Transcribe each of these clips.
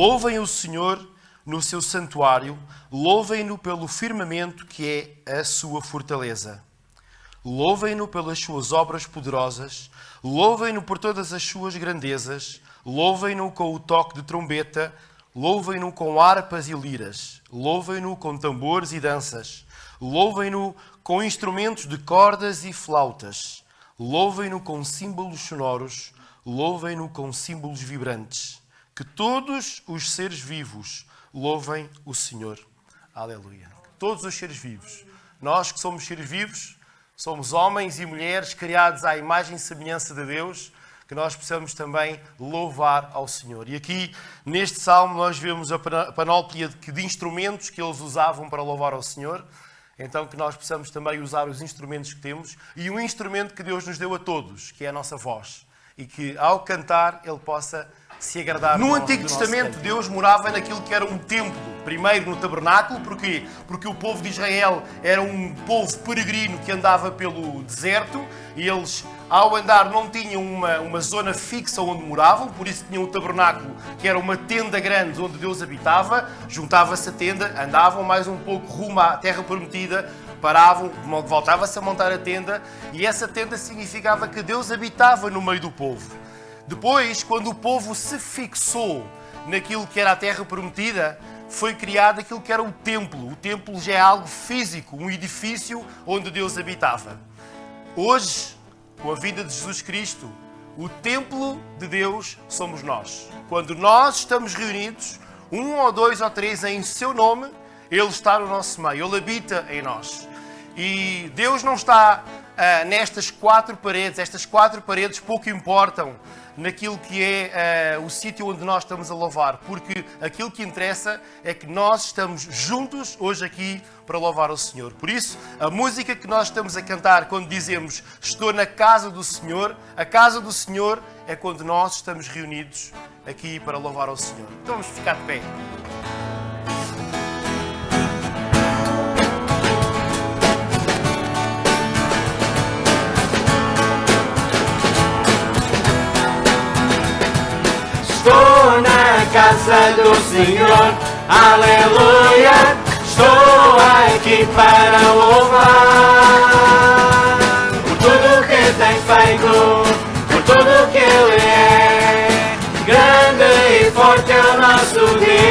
Louvem o Senhor no seu santuário, louvem-no pelo firmamento que é a sua fortaleza. Louvem-no pelas suas obras poderosas, louvem-no por todas as suas grandezas, louvem-no com o toque de trombeta, louvem-no com harpas e liras, louvem-no com tambores e danças, louvem-no com instrumentos de cordas e flautas, louvem-no com símbolos sonoros, louvem-no com símbolos vibrantes. Que todos os seres vivos louvem o Senhor. Aleluia. Todos os seres vivos. Nós que somos seres vivos, somos homens e mulheres criados à imagem e semelhança de Deus, que nós possamos também louvar ao Senhor. E aqui, neste salmo, nós vemos a panóplia de instrumentos que eles usavam para louvar ao Senhor. Então, que nós possamos também usar os instrumentos que temos e um instrumento que Deus nos deu a todos, que é a nossa voz. E que, ao cantar, Ele possa se agradar. No Antigo Testamento, Deus morava naquilo que era um templo. Primeiro no tabernáculo, porquê? Porque o povo de Israel era um povo peregrino que andava pelo deserto e eles, ao andar, não tinham uma zona fixa onde moravam, por isso tinham o tabernáculo, que era uma tenda grande onde Deus habitava, juntava-se a tenda, andavam mais um pouco rumo à terra prometida, paravam, voltava-se a montar a tenda e essa tenda significava que Deus habitava no meio do povo. Depois, quando o povo se fixou naquilo que era a terra prometida, foi criado aquilo que era o templo. O templo já é algo físico, um edifício onde Deus habitava. Hoje, com a vida de Jesus Cristo, o templo de Deus somos nós. Quando nós estamos reunidos, 1 ou 2 ou 3 em seu nome, Ele está no nosso meio, Ele habita em nós. E Deus não está nestas 4 paredes, estas 4 paredes pouco importam naquilo que é o sítio onde nós estamos a louvar, porque aquilo que interessa é que nós estamos juntos hoje aqui para louvar o Senhor. Por isso, a música que nós estamos a cantar quando dizemos estou na casa do Senhor, a casa do Senhor é quando nós estamos reunidos aqui para louvar ao Senhor. Então vamos ficar de pé. Estou na casa do Senhor, aleluia. Estou aqui para louvar por tudo que tem feito, por tudo que Ele é. Grande e forte é o nosso Deus.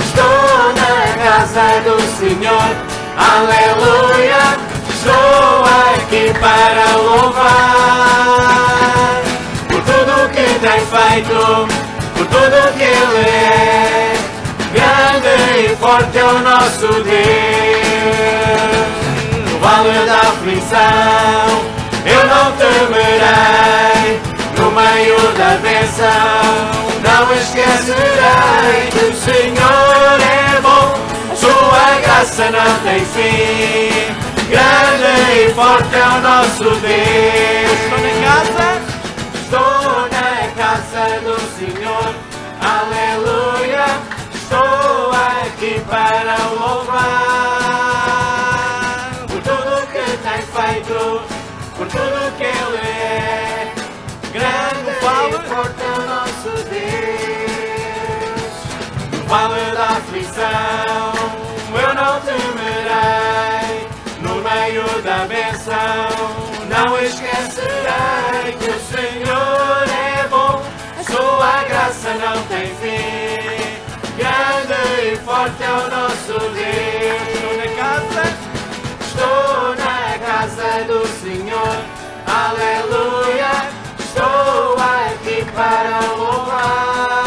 Estou na casa do Senhor, aleluia. Estou aqui para louvar por tudo que tem feito, por tudo que Ele é. Grande e forte é o nosso Deus. No vale da aflição eu não temerei, no meio da bênção não esquecerei que o Senhor é bom, sua graça não tem fim. Grande e forte é o nosso Deus. Estou na casa do Senhor, aleluia. Estou aqui para louvar por tudo que tem feito, por tudo que Ele é. Grande e forte é o nosso Deus. No vale da aflição eu não temerei, no meio da bênção não esquecerei que o Senhor é bom, sua graça não tem fim. Grande e forte é o nosso Deus. Estou na casa do Senhor, aleluia. Estou aqui para louvar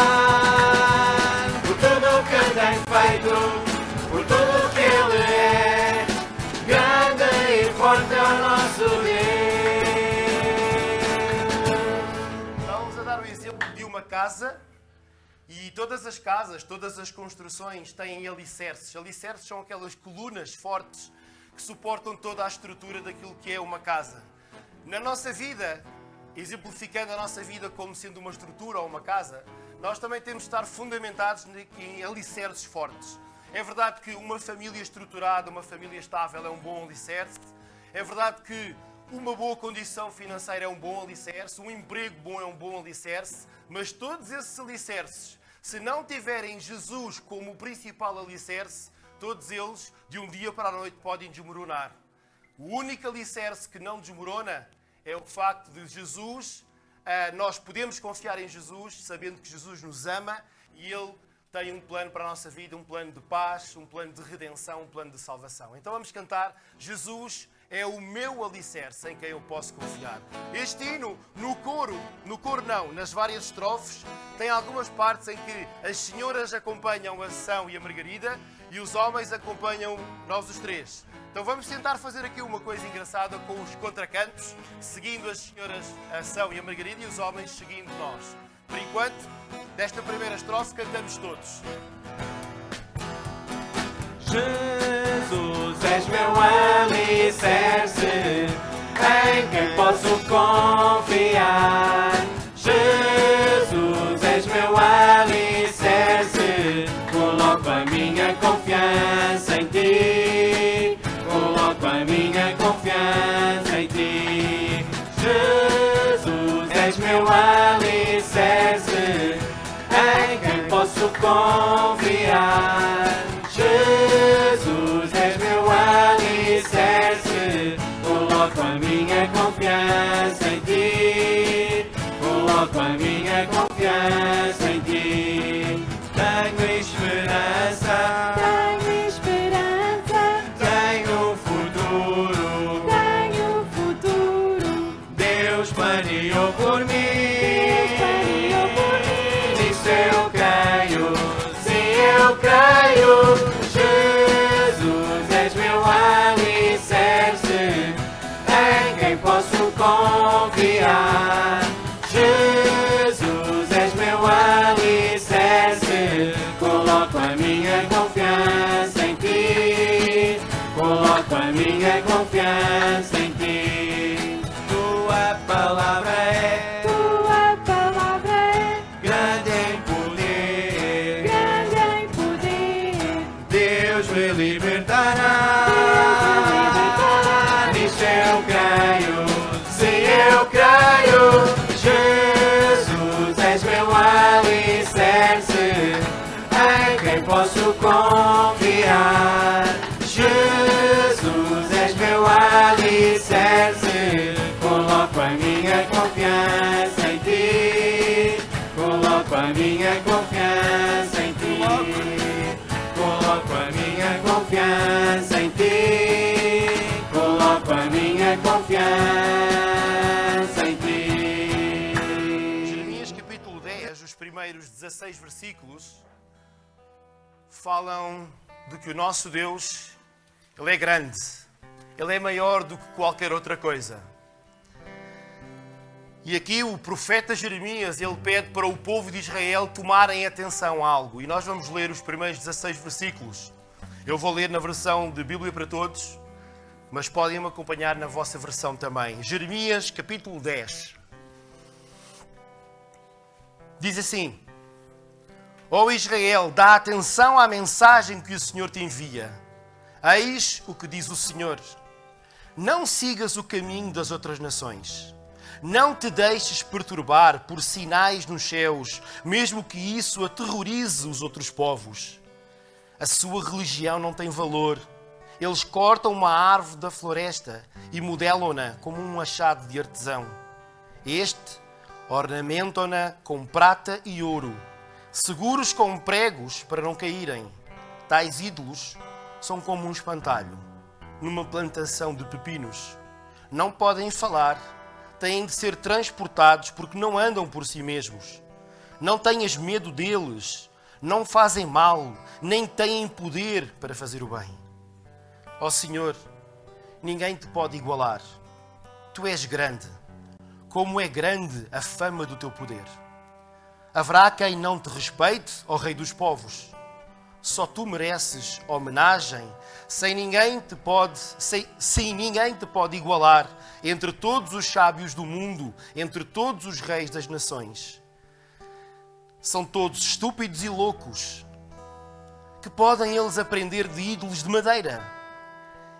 por tudo que tem feito, por tudo que Ele é. Grande e forte é o nosso Deus. Vamos a dar o exemplo de uma casa. E todas as casas, todas as construções têm alicerces. Alicerces são aquelas colunas fortes que suportam toda a estrutura daquilo que é uma casa. Na nossa vida, exemplificando a nossa vida como sendo uma estrutura ou uma casa, nós também temos de estar fundamentados em alicerces fortes. É verdade que uma família estruturada, uma família estável é um bom alicerce. É verdade que uma boa condição financeira é um bom alicerce, um emprego bom é um bom alicerce, mas todos esses alicerces, se não tiverem Jesus como o principal alicerce, todos eles, de um dia para a noite, podem desmoronar. O único alicerce que não desmorona é o facto de Jesus, nós podemos confiar em Jesus, sabendo que Jesus nos ama e Ele tem um plano para a nossa vida, um plano de paz, um plano de redenção, um plano de salvação. Então vamos cantar Jesus é o meu alicerce em quem eu posso confiar. Este hino, no coro não, nas várias estrofes, tem algumas partes em que as senhoras acompanham a São e a Margarida e os homens acompanham nós os três. Então vamos tentar fazer aqui uma coisa engraçada com os contracantos, seguindo as senhoras a São e a Margarida e os homens seguindo nós. Por enquanto, desta primeira estrofe cantamos todos. Jesus, és meu alicerce, em quem posso confiar. Jesus, és meu alicerce, coloco a minha confiança em ti. Coloco a minha confiança em ti. Jesus, és meu alicerce, em quem posso confiar. Jesus, és meu alicerce, coloco a minha confiança em ti. Coloco a minha confiança em ti. Tenho esperança. Tenho esperança, Tenho futuro. tenho futuro. Deus planeou por mim. Deus planeou por mim. Nisso eu creio. Sim, eu creio. Jesus, és meu alicerce, em quem posso confiar. Jesus, és meu alicerce, coloco a minha confiança em ti. Coloco a minha confiança em ti. Tua palavra é Tua palavra é grande em poder. grande em poder. Deus me libertará. Deus me libertará. Nisso eu creio. Sim, eu creio. Jesus, és meu alicerce, em quem posso confiar. Jesus, és meu alicerce, coloco a minha confiança em ti. Coloco a minha confiança em ti. Coloco a minha confiança em ti. Coloco a minha confiança em ti. Jeremias capítulo 10, os primeiros 16 versículos, falam de que o nosso Deus, Ele é grande. Ele é maior do que qualquer outra coisa. E aqui o profeta Jeremias, ele pede para o povo de Israel tomarem atenção a algo. E nós vamos ler os primeiros 16 versículos. Eu vou ler na versão de Bíblia para Todos, mas podem me acompanhar na vossa versão também. Jeremias capítulo 10. Diz assim: Ó Israel, dá atenção à mensagem que o Senhor te envia. Eis o que diz o Senhor. Não sigas o caminho das outras nações. Não te deixes perturbar por sinais nos céus, mesmo que isso aterrorize os outros povos. A sua religião não tem valor. Eles cortam uma árvore da floresta e modelam-na como um achado de artesão. Ornamentam-na com prata e ouro, seguros com pregos para não caírem. Tais ídolos são como um espantalho numa plantação de pepinos. Não podem falar, têm de ser transportados porque não andam por si mesmos. Não tenhas medo deles, não fazem mal, nem têm poder para fazer o bem. Ó Senhor, ninguém te pode igualar. Tu és grande, como é grande a fama do teu poder. Haverá quem não te respeite, ó Rei dos povos. Só tu mereces homenagem, sem ninguém te pode igualar entre todos os sábios do mundo, entre todos os reis das nações. São todos estúpidos e loucos. Que podem eles aprender de ídolos de madeira?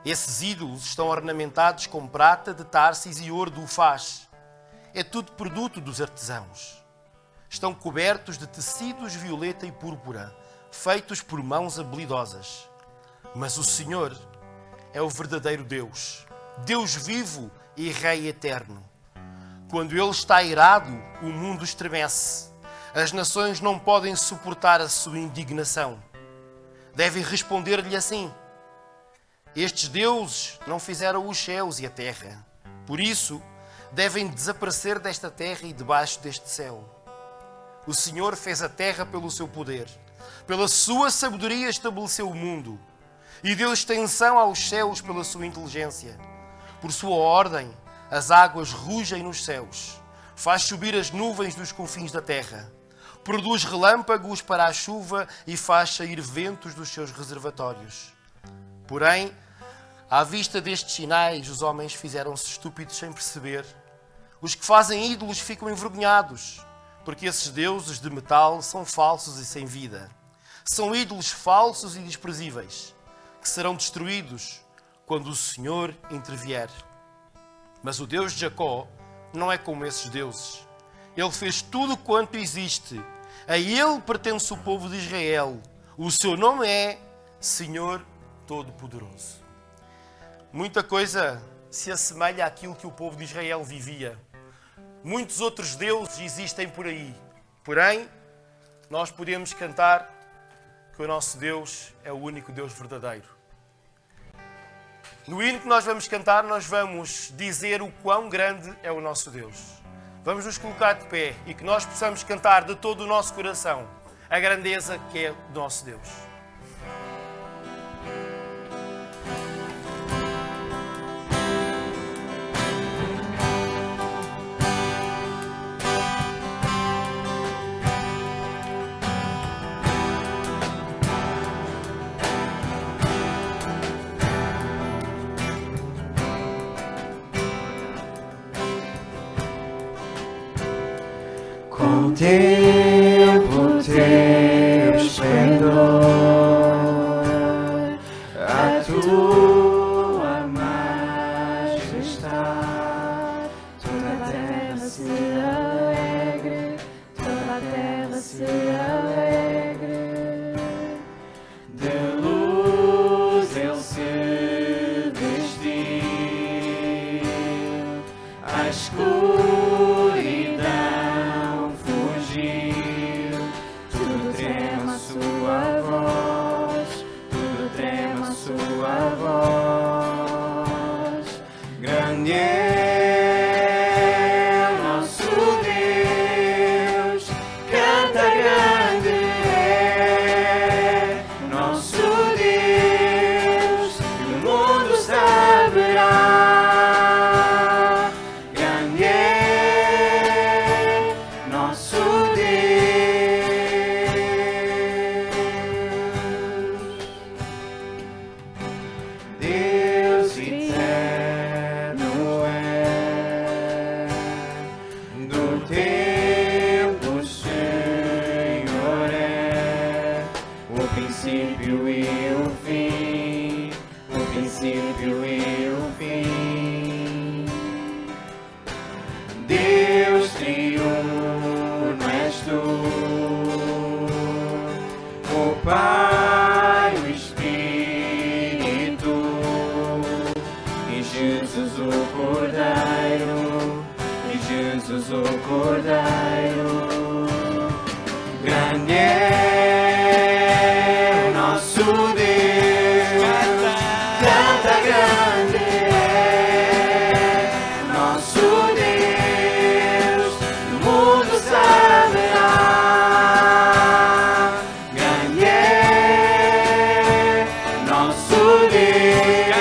Esses ídolos estão ornamentados com prata de Társis e ouro de Ufaz. É tudo produto dos artesãos. Estão cobertos de tecidos violeta e púrpura, feitos por mãos habilidosas. Mas o Senhor é o verdadeiro Deus, Deus vivo e Rei eterno. Quando Ele está irado, o mundo estremece. As nações não podem suportar a sua indignação. Devem responder-lhe assim: estes deuses não fizeram os céus e a terra. Por isso, devem desaparecer desta terra e debaixo deste céu. O Senhor fez a terra pelo seu poder. Pela sua sabedoria estabeleceu o mundo. E deu extensão aos céus pela sua inteligência. Por sua ordem, as águas rugem nos céus. Faz subir as nuvens dos confins da terra. Produz relâmpagos para a chuva e faz sair ventos dos seus reservatórios. Porém, à vista destes sinais, os homens fizeram-se estúpidos sem perceber. Os que fazem ídolos ficam envergonhados, porque esses deuses de metal são falsos e sem vida. São ídolos falsos e desprezíveis, que serão destruídos quando o Senhor intervier. Mas o Deus de Jacó não é como esses deuses. Ele fez tudo quanto existe. A Ele pertence o povo de Israel. O seu nome é Senhor Todo-Poderoso. Muita coisa se assemelha àquilo que o povo de Israel vivia. Muitos outros deuses existem por aí. Porém, nós podemos cantar que o nosso Deus é o único Deus verdadeiro. No hino que nós vamos cantar, nós vamos dizer o quão grande é o nosso Deus. Vamos nos colocar de pé e que nós possamos cantar de todo o nosso coração a grandeza que é o nosso Deus. Contemplo teu esplendor, a tua majestade. Toda a terra se alegre, toda a terra se alegre. De luz ele se vestiu, a escuridão fugiu. Tudo trema a sua voz, tudo trema a sua voz. Grande é o nosso Deus, canta grande é nosso Deus, e o mundo saberá. Grande é nosso Deus, Deus eterno é, do tempo o Senhor é, o princípio e o fim, o princípio e o fim. Deus triuno és tu, o Pai, o Espírito, e Jesus o Cordeiro, e Jesus o Cordeiro. Grande é o nosso Deus, canta grande é nosso Deus, o mundo saberá. Grande é nosso Deus,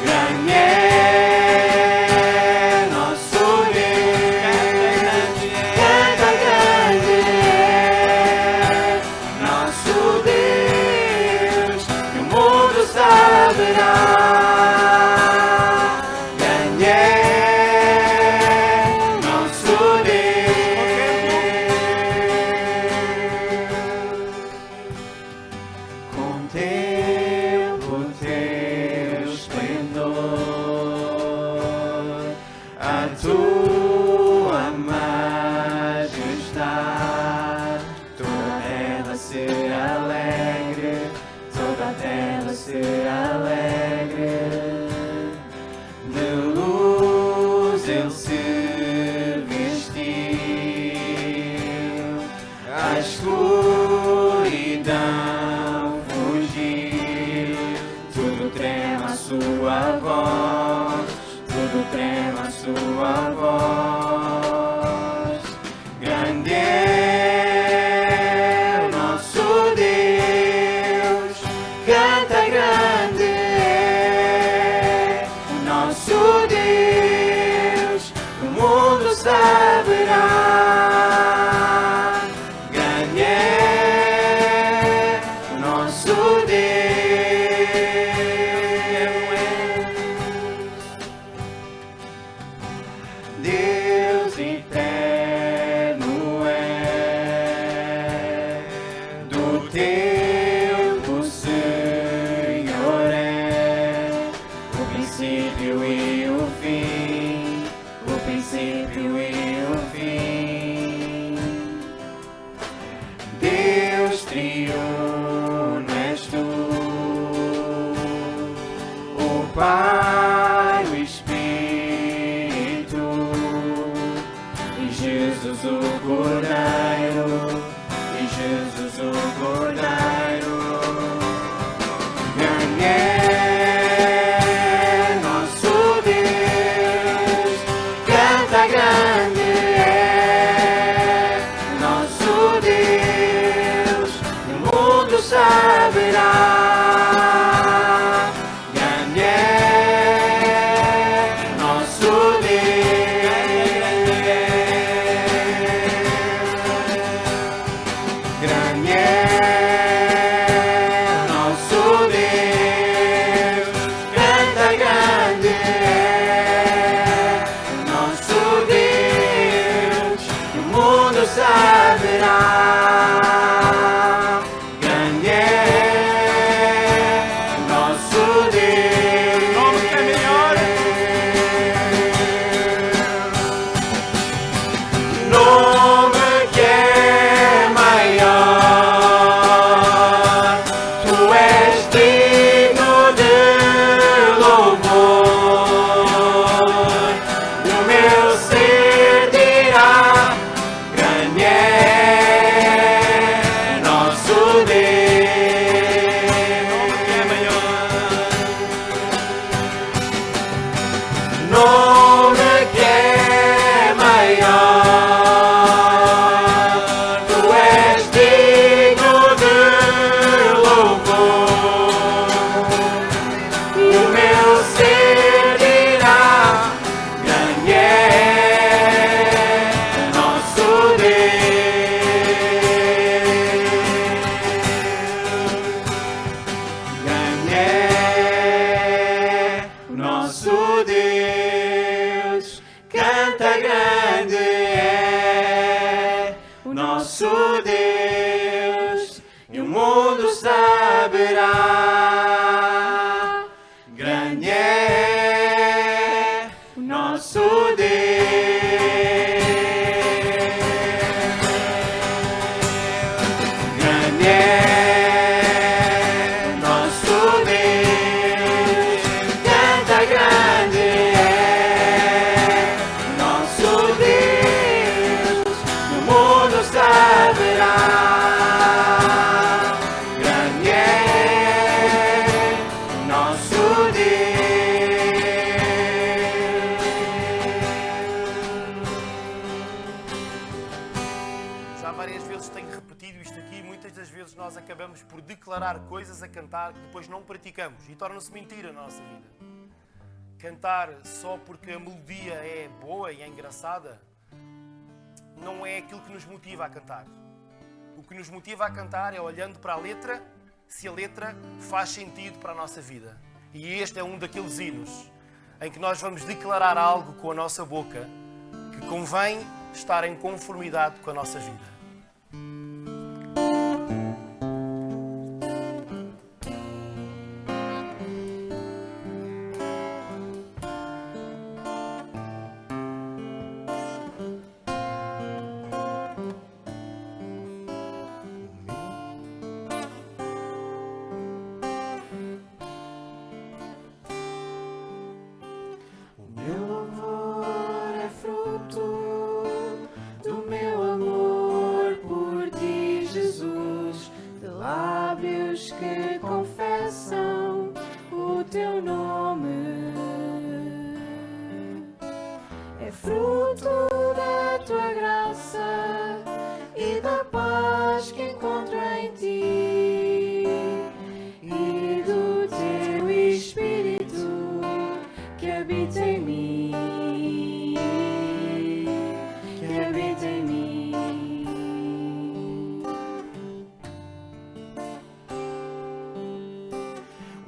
grande é nosso Deus. a tua majestade. Toda a terra se alegre, toda a terra se alegre. De luz ele se vestiu, a escuridão fugiu. Tudo trema a sua voz, tudo trema a sua voz. Grande é o nosso Deus, canta grande é o nosso Deus, o mundo saberá. Grande é o nosso Deus. Deus eterno é, do tempo Senhor é, o princípio e o fim, o princípio e o fim. Deus triuno és tu, o Pai, o Espírito e Jesus o Cordeiro, e Jesus o Cordeiro. Grande é nosso Deus, canta grande é nosso Deus, o mundo saberá. Grande é nosso Deus, grande é nosso Deus, canta grande é nosso Deus, o mundo saberá. Grande é nosso Deus. Nome que é melhor. Nome que é maior. Tu és digno de louvor. O meu ser dirá: grande é nosso Deus. Nome que é maior. Nome que é maior. Tu és digno de louvor. O meu ser dirá: grande é nosso Deus. Grande é nosso Deus, canta grande é o nosso Deus, e o mundo saberá. Grande é o nosso Deus, grande é nosso Deus, canta grande é nosso Deus, o mundo saberá. Grande é nosso Deus. Já várias vezes tenho repetido isto aqui, muitas das vezes nós acabamos por declarar coisas a cantar que depois não praticamos e torna-se mentira na nossa vida. Cantar só porque a melodia é boa e é engraçada não é aquilo que nos motiva a cantar. O que nos motiva a cantar é olhando para a letra, se a letra faz sentido para a nossa vida. E este é um daqueles hinos em que nós vamos declarar algo com a nossa boca que convém estar em conformidade com a nossa vida. é fruto da tua graça e da paz que encontro em ti e do teu Espírito que habita em mim, que habita em mim.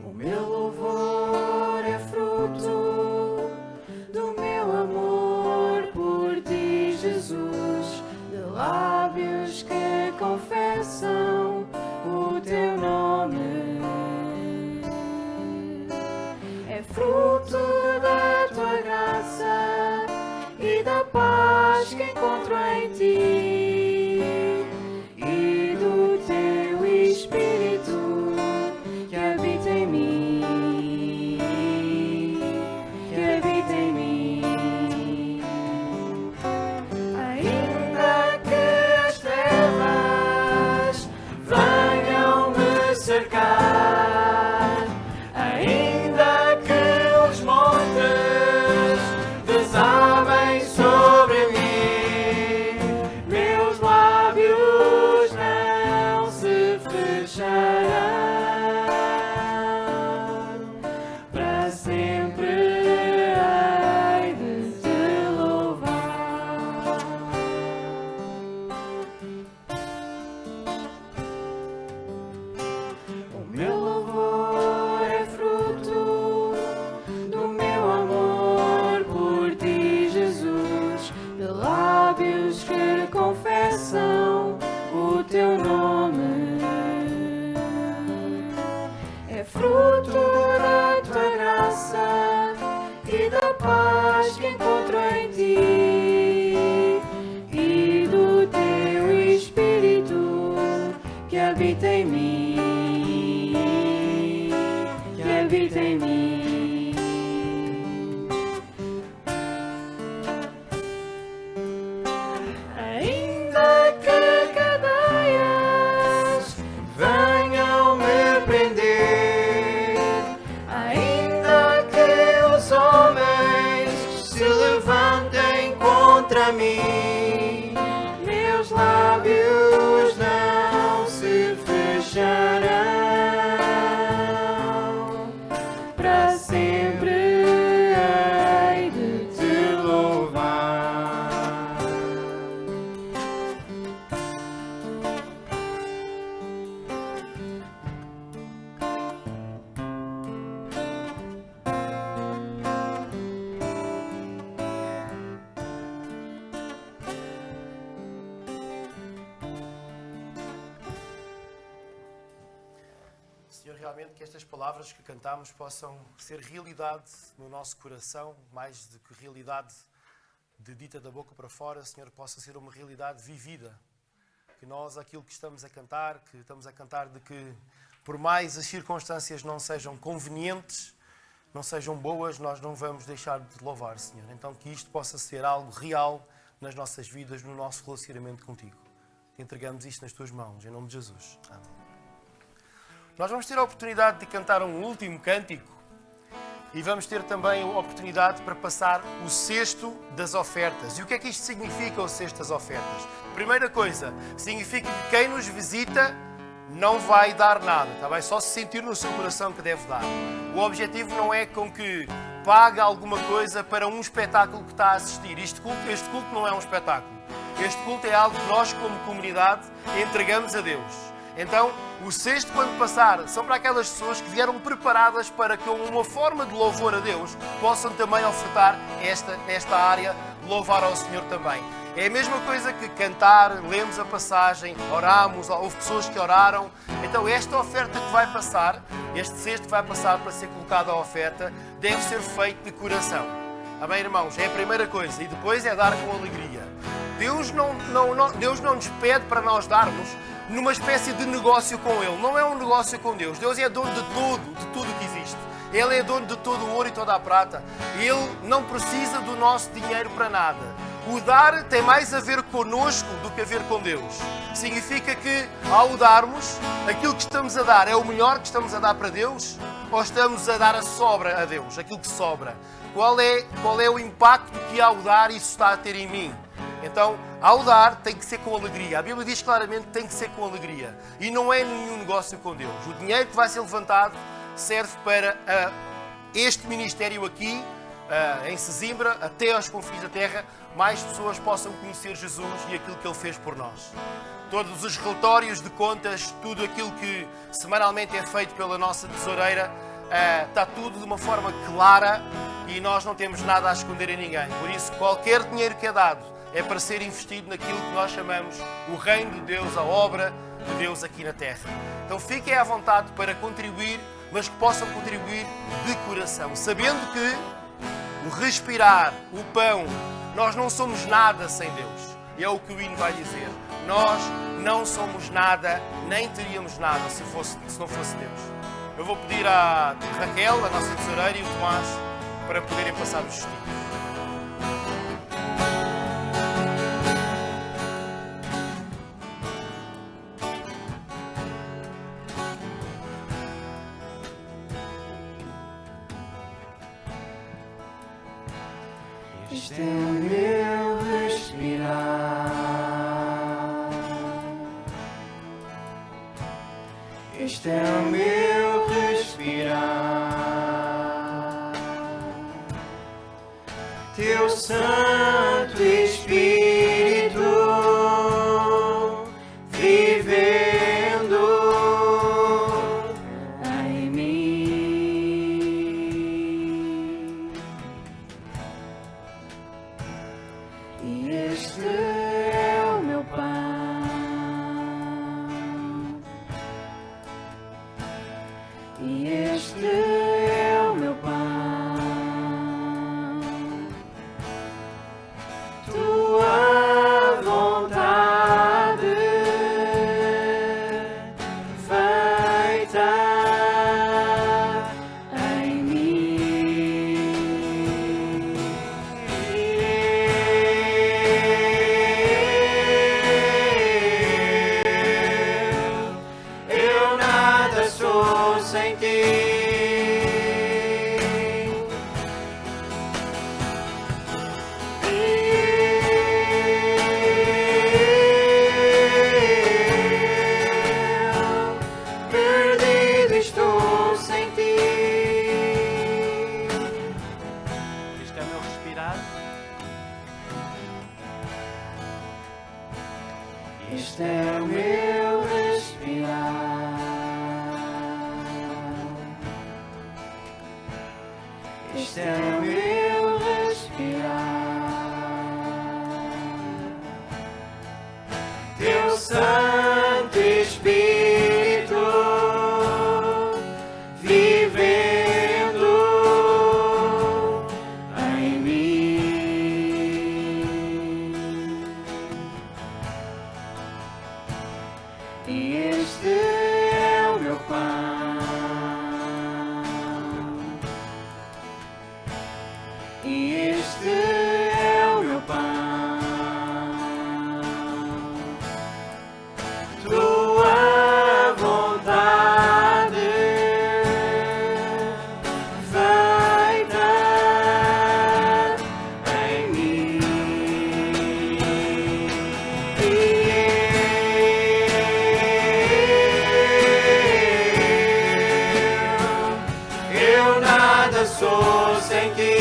O meu louvor é fruto do meu amor por ti, Jesus, de lábios que confessam o teu nome. É fruto da tua graça e da paz que encontro em ti e do teu Espírito que habita em mim, que habita em mim. Ainda que as trevas venham me cercar, ainda que os montes desabem sobre mim, meus lábios não se fecharão. Para sempre hei de te louvar. O meu louvor é fruto do meu amor por ti, Jesus, de lábios que confessam o teu nome. É fruto da tua graça e da paz que encontro em ti e do teu Espírito que habita em mim, que habita em mim. Ainda que cadeias venham me prender, ainda que os homens se levantem contra mim, meus lábios não se fecharão. Para sempre hei de te louvar. Senhor, realmente que estas palavras que cantamos possam ser realidade no nosso coração, mais do que realidade de dita da boca para fora, Senhor, possa ser uma realidade vivida. Que nós, aquilo que estamos a cantar de que, por mais as circunstâncias não sejam convenientes, não sejam boas, nós não vamos deixar de louvar, Senhor. Então que isto possa ser algo real nas nossas vidas, no nosso relacionamento contigo. Te entregamos isto nas tuas mãos, em nome de Jesus. Amém. Nós vamos ter a oportunidade de cantar um último cântico e vamos ter também a oportunidade para passar o cesto das ofertas. E o que é que isto significa, o cesto das ofertas? Primeira coisa, significa que quem nos visita não vai dar nada, tá bem? Só se sentir no seu coração que deve dar. O objetivo não é com que pague alguma coisa para um espetáculo que está a assistir. Este culto não é um espetáculo. Este culto é algo que nós, como comunidade, entregamos a Deus. Então, o cesto, quando passar, são para aquelas pessoas que vieram preparadas para que, como uma forma de louvor a Deus, possam também ofertar esta área de louvar ao Senhor também. É a mesma coisa que cantar, lemos a passagem, oramos, houve pessoas que oraram. Então, esta oferta que vai passar, este cesto que vai passar para ser colocado à oferta, deve ser feito de coração. Amém, irmãos? É a primeira coisa. E depois é dar com alegria. Deus não nos pede para nós darmos numa espécie de negócio com Ele. Não é um negócio com Deus. Deus é dono de tudo que existe. Ele é dono de todo o ouro e toda a prata. Ele não precisa do nosso dinheiro para nada. O dar tem mais a ver connosco do que a ver com Deus. Significa que, ao darmos, aquilo que estamos a dar é o melhor que estamos a dar para Deus? Ou estamos a dar a sobra a Deus, aquilo que sobra? qual é o impacto que ao dar isso está a ter em mim? Então, ao dar tem que ser com alegria. A Bíblia diz claramente que tem que ser com alegria. E não é nenhum negócio com Deus. O dinheiro que vai ser levantado serve para este ministério aqui, em Sesimbra, até aos confins da terra, mais pessoas possam conhecer Jesus e aquilo que Ele fez por nós. Todos os relatórios de contas, tudo aquilo que semanalmente é feito pela nossa tesoureira, está tudo de uma forma clara e nós não temos nada a esconder a ninguém. Por isso, qualquer dinheiro que é dado é para ser investido naquilo que nós chamamos o reino de Deus, a obra de Deus aqui na terra. Então fiquem à vontade para contribuir, mas que possam contribuir de coração, sabendo que o respirar, o pão, nós não somos nada sem Deus. E é o que o hino vai dizer. Nós não somos nada, nem teríamos nada se não fosse Deus. Eu vou pedir à Raquel, a nossa tesoureira, e o Tomás para poderem passar os vestidos. Este é o meu respirar. Este é o meu respirar. Teu Santo Espírito vivendo em mim. E este é o meu pão, e este é o meu pão. Tua vontade feita em mim. Eu nada sou sem ti. Perdido estou sem ti. Este é o meu respirar. Este é o meu respirar. Este é o meu respirar. Teu Santo Espírito vivendo Em mim. E este é o meu pão. E este é o meu pão. tua vontade Feita em mim. eu nada sou sem ti.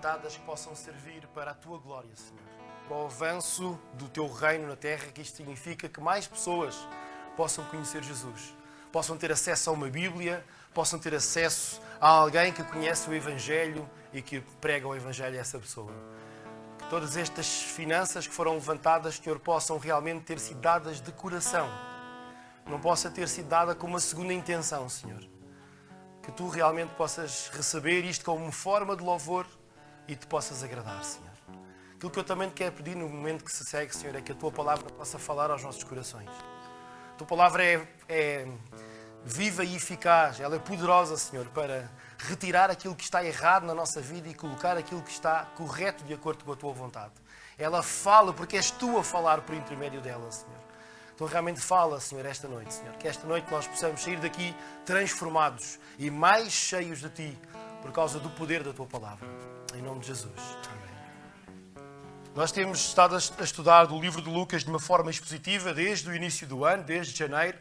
levantadas que possam servir para a Tua glória, Senhor. Para o avanço do Teu reino na terra, que isto significa que mais pessoas possam conhecer Jesus. Possam ter acesso a uma Bíblia, possam ter acesso a alguém que conhece o Evangelho e que prega o Evangelho a essa pessoa. Que todas estas finanças que foram levantadas, Senhor, possam realmente ter sido dadas de coração. Não possa ter sido dada com uma segunda intenção, Senhor. Que Tu realmente possas receber isto como uma forma de louvor e Te possas agradar, Senhor. Aquilo que eu também te quero pedir no momento que se segue, Senhor, é que a Tua palavra possa falar aos nossos corações. A Tua palavra é viva e eficaz, ela é poderosa, Senhor, para retirar aquilo que está errado na nossa vida e colocar aquilo que está correto de acordo com a Tua vontade. Ela fala porque és Tu a falar por intermédio dela, Senhor. Então realmente fala, Senhor, esta noite, Senhor. Que esta noite nós possamos sair daqui transformados e mais cheios de Ti por causa do poder da Tua palavra. Em nome de Jesus. Amém. Nós temos estado a estudar do livro de Lucas de uma forma expositiva desde o início do ano, desde janeiro.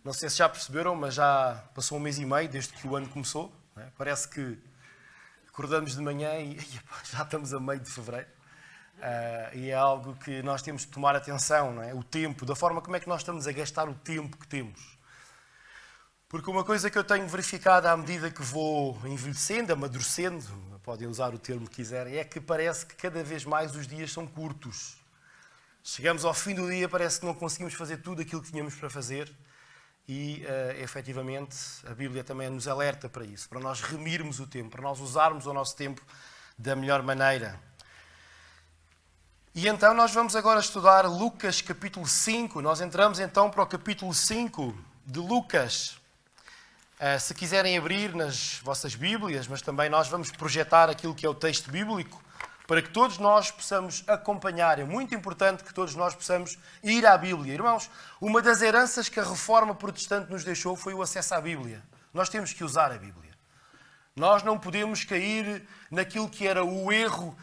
Não sei se já perceberam, mas já passou 1 mês e meio desde que o ano começou. Não é? Parece que acordamos de manhã e já estamos a meio de fevereiro. E é algo que nós temos que tomar atenção, não é? O tempo, da forma como é que nós estamos a gastar o tempo que temos. Porque uma coisa que eu tenho verificado à medida que vou envelhecendo, amadurecendo, podem usar o termo que quiserem, é que parece que cada vez mais os dias são curtos. Chegamos ao fim do dia, parece que não conseguimos fazer tudo aquilo que tínhamos para fazer e, efetivamente, a Bíblia também nos alerta para isso, para nós remirmos o tempo, para nós usarmos o nosso tempo da melhor maneira. E então nós vamos agora estudar Lucas capítulo 5. Nós entramos então para o capítulo 5 de Lucas. Se quiserem abrir nas vossas Bíblias, mas também nós vamos projetar aquilo que é o texto bíblico, para que todos nós possamos acompanhar. É muito importante que todos nós possamos ir à Bíblia. Irmãos, uma das heranças que a Reforma Protestante nos deixou foi o acesso à Bíblia. Nós temos que usar a Bíblia. Nós não podemos cair naquilo que era o erro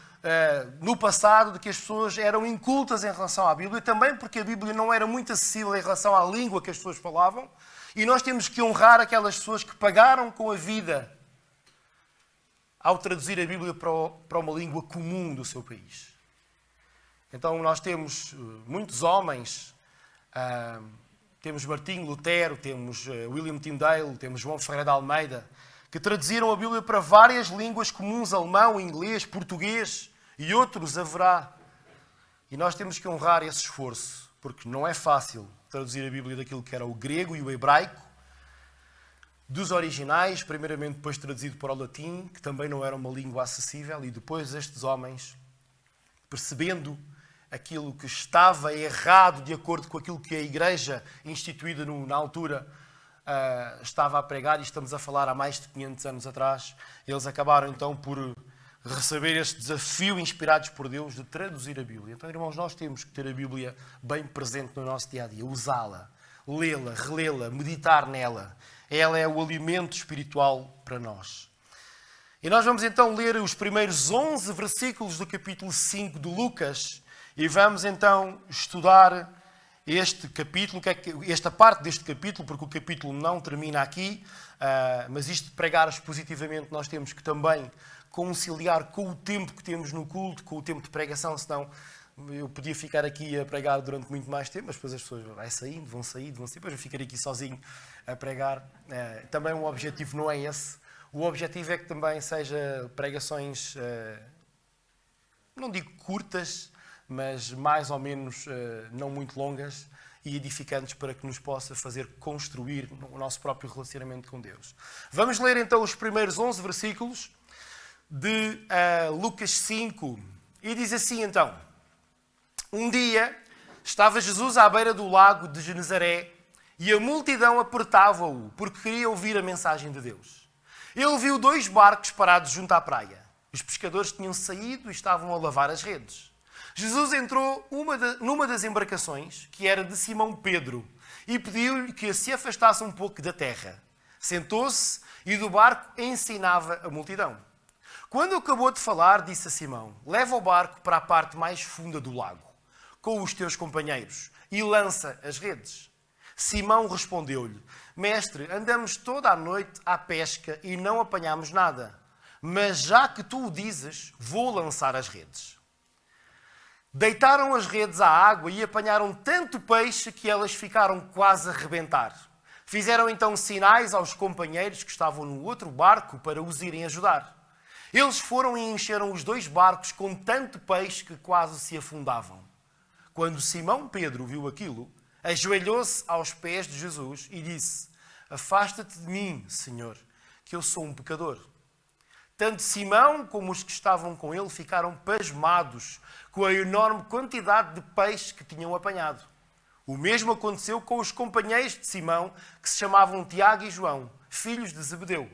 no passado, de que as pessoas eram incultas em relação à Bíblia, também porque a Bíblia não era muito acessível em relação à língua que as pessoas falavam, e nós temos que honrar aquelas pessoas que pagaram com a vida ao traduzir a Bíblia para uma língua comum do seu país. Então nós temos muitos homens, temos Martinho Lutero, temos William Tyndale, temos João Ferreira de Almeida, que traduziram a Bíblia para várias línguas comuns, alemão, inglês, português e outros haverá. E nós temos que honrar esse esforço, porque não é fácil traduzir a Bíblia daquilo que era o grego e o hebraico, dos originais, primeiramente depois traduzido para o latim, que também não era uma língua acessível, e depois estes homens, percebendo aquilo que estava errado de acordo com aquilo que a Igreja instituída na altura estava a pregar, e estamos a falar há mais de 500 anos atrás, eles acabaram então por receber este desafio inspirados por Deus de traduzir a Bíblia. Então, irmãos, nós temos que ter a Bíblia bem presente no nosso dia-a-dia, usá-la, lê-la, relê-la, meditar nela. Ela é o alimento espiritual para nós. E nós vamos então ler os primeiros 11 versículos do capítulo 5 de Lucas e vamos então estudar este capítulo, esta parte deste capítulo, porque o capítulo não termina aqui, mas isto de pregar expositivamente nós temos que também conciliar com o tempo que temos no culto, com o tempo de pregação, senão eu podia ficar aqui a pregar durante muito mais tempo, mas depois as pessoas vão sair, depois eu ficarei aqui sozinho a pregar. Também o objetivo não é esse. O objetivo é que também seja pregações, não digo curtas, mas mais ou menos não muito longas e edificantes, para que nos possa fazer construir o nosso próprio relacionamento com Deus. Vamos ler então os primeiros 11 versículos de Lucas 5. E diz assim então: um dia estava Jesus à beira do lago de Genezaré e a multidão apertava-o porque queria ouvir a mensagem de Deus. Ele viu 2 barcos parados junto à praia. Os pescadores tinham saído e estavam a lavar as redes. Jesus entrou numa das embarcações, que era de Simão Pedro, e pediu-lhe que se afastasse um pouco da terra. Sentou-se e do barco ensinava a multidão. Quando acabou de falar, disse a Simão: leva o barco para a parte mais funda do lago, com os teus companheiros, e lança as redes. Simão respondeu-lhe: Mestre, andamos toda a noite à pesca e não apanhamos nada. mas já que tu o dizes, vou lançar as redes. Deitaram as redes à água e apanharam tanto peixe que elas ficaram quase a rebentar. Fizeram então sinais aos companheiros que estavam no outro barco para os irem ajudar. Eles foram e encheram os 2 barcos com tanto peixe que quase se afundavam. Quando Simão Pedro viu aquilo, ajoelhou-se aos pés de Jesus e disse: afasta-te de mim, Senhor, que eu sou um pecador. Tanto Simão como os que estavam com ele ficaram pasmados com a enorme quantidade de peixe que tinham apanhado. O mesmo aconteceu com os companheiros de Simão, que se chamavam Tiago e João, filhos de Zebedeu.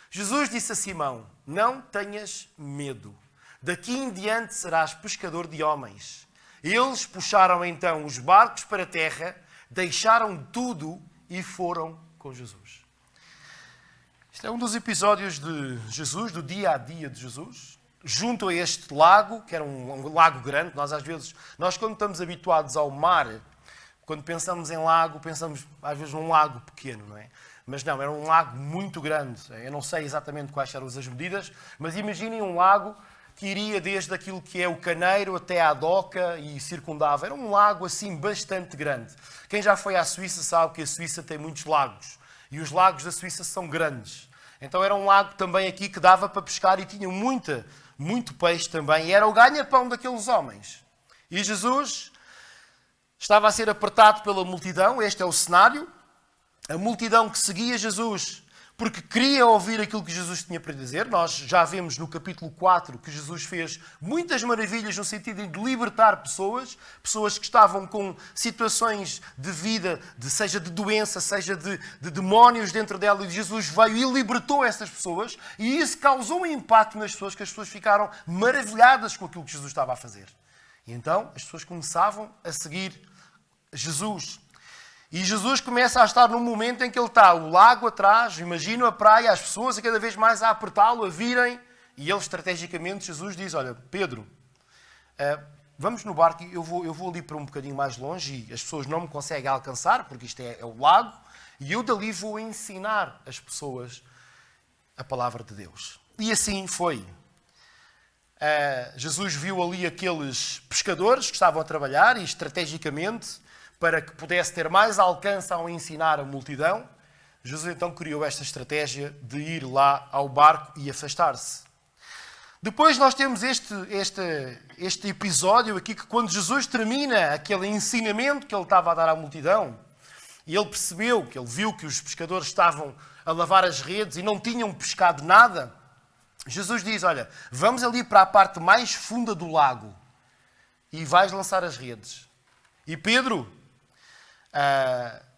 Jesus disse a Simão: não tenhas medo. Daqui em diante serás pescador de homens. Eles puxaram então os barcos para a terra, deixaram tudo e foram com Jesus. Este é um dos episódios de Jesus, do dia a dia de Jesus, junto a este lago, que era um lago grande. Nós quando estamos habituados ao mar, quando pensamos em lago, pensamos às vezes num lago pequeno, não é? Mas não, era um lago muito grande. Eu não sei exatamente quais eram as medidas, mas imaginem um lago que iria desde aquilo que é o Caneiro até à Doca e circundava. Era um lago assim bastante grande. Quem já foi à Suíça sabe que a Suíça tem muitos lagos. E os lagos da Suíça são grandes. Então era um lago também aqui que dava para pescar e tinha muito peixe também. E era o ganha-pão daqueles homens. E Jesus estava a ser apertado pela multidão. Este é o cenário. A multidão que seguia Jesus porque queria ouvir aquilo que Jesus tinha para dizer. Nós já vemos no capítulo 4 que Jesus fez muitas maravilhas no sentido de libertar pessoas que estavam com situações de vida, seja de doença, seja de demónios dentro dela, e Jesus veio e libertou essas pessoas, e isso causou um impacto nas pessoas, que as pessoas ficaram maravilhadas com aquilo que Jesus estava a fazer. E então as pessoas começavam a seguir Jesus. E Jesus começa a estar num momento em que ele está, o lago atrás, imagino a praia, as pessoas a cada vez mais a apertá-lo, a virem, e ele estrategicamente, Jesus diz: olha, Pedro, vamos no barco, eu vou ali para um bocadinho mais longe, e as pessoas não me conseguem alcançar, porque isto é o lago, e eu dali vou ensinar as pessoas a palavra de Deus. E assim foi. Jesus viu ali aqueles pescadores que estavam a trabalhar, e estrategicamente, para que pudesse ter mais alcance ao ensinar a multidão, Jesus então criou esta estratégia de ir lá ao barco e afastar-se. Depois nós temos este episódio aqui, que quando Jesus termina aquele ensinamento que ele estava a dar à multidão, e ele percebeu, que ele viu que os pescadores estavam a lavar as redes e não tinham pescado nada, Jesus diz: olha, vamos ali para a parte mais funda do lago e vais lançar as redes. E Pedro,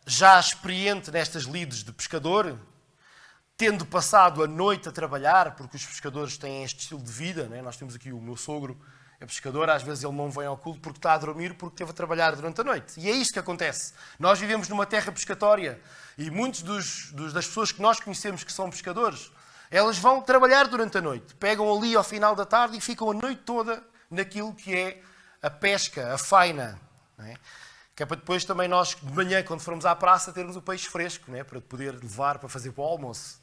já experiente nestas lides de pescador, tendo passado a noite a trabalhar, porque os pescadores têm este estilo de vida, né? Nós temos aqui o meu sogro, é pescador, às vezes ele não vem ao culto porque está a dormir, porque teve a trabalhar durante a noite. E é isto que acontece. Nós vivemos numa terra pescatória e muitos das pessoas que nós conhecemos que são pescadores, elas vão trabalhar durante a noite, pegam ali ao final da tarde e ficam a noite toda naquilo que é a pesca, a faina, não é? Que é para depois também nós, de manhã, quando formos à praça, termos o peixe fresco, né? Para poder levar para fazer para o almoço.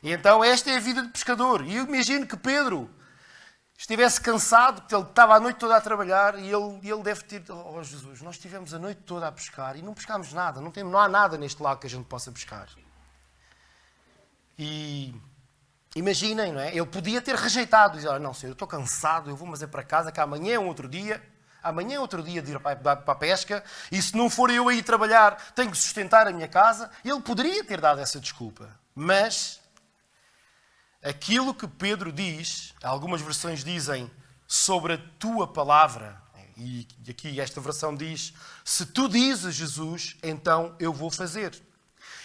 E então esta é a vida de pescador. E eu imagino que Pedro estivesse cansado, porque ele estava a noite toda a trabalhar, e ele deve ter: oh Jesus, nós estivemos a noite toda a pescar e não pescámos nada, não há nada neste lago que a gente possa pescar. E imaginem, não é? Ele podia ter rejeitado, dizer: não, senhor, eu estou cansado, eu vou mas é para casa, que amanhã é outro dia de ir para a pesca, e se não for eu a ir trabalhar, tenho que sustentar a minha casa. Ele poderia ter dado essa desculpa, mas aquilo que Pedro diz, algumas versões dizem sobre a tua palavra, e aqui esta versão diz: se tu dizes, Jesus, então eu vou fazer.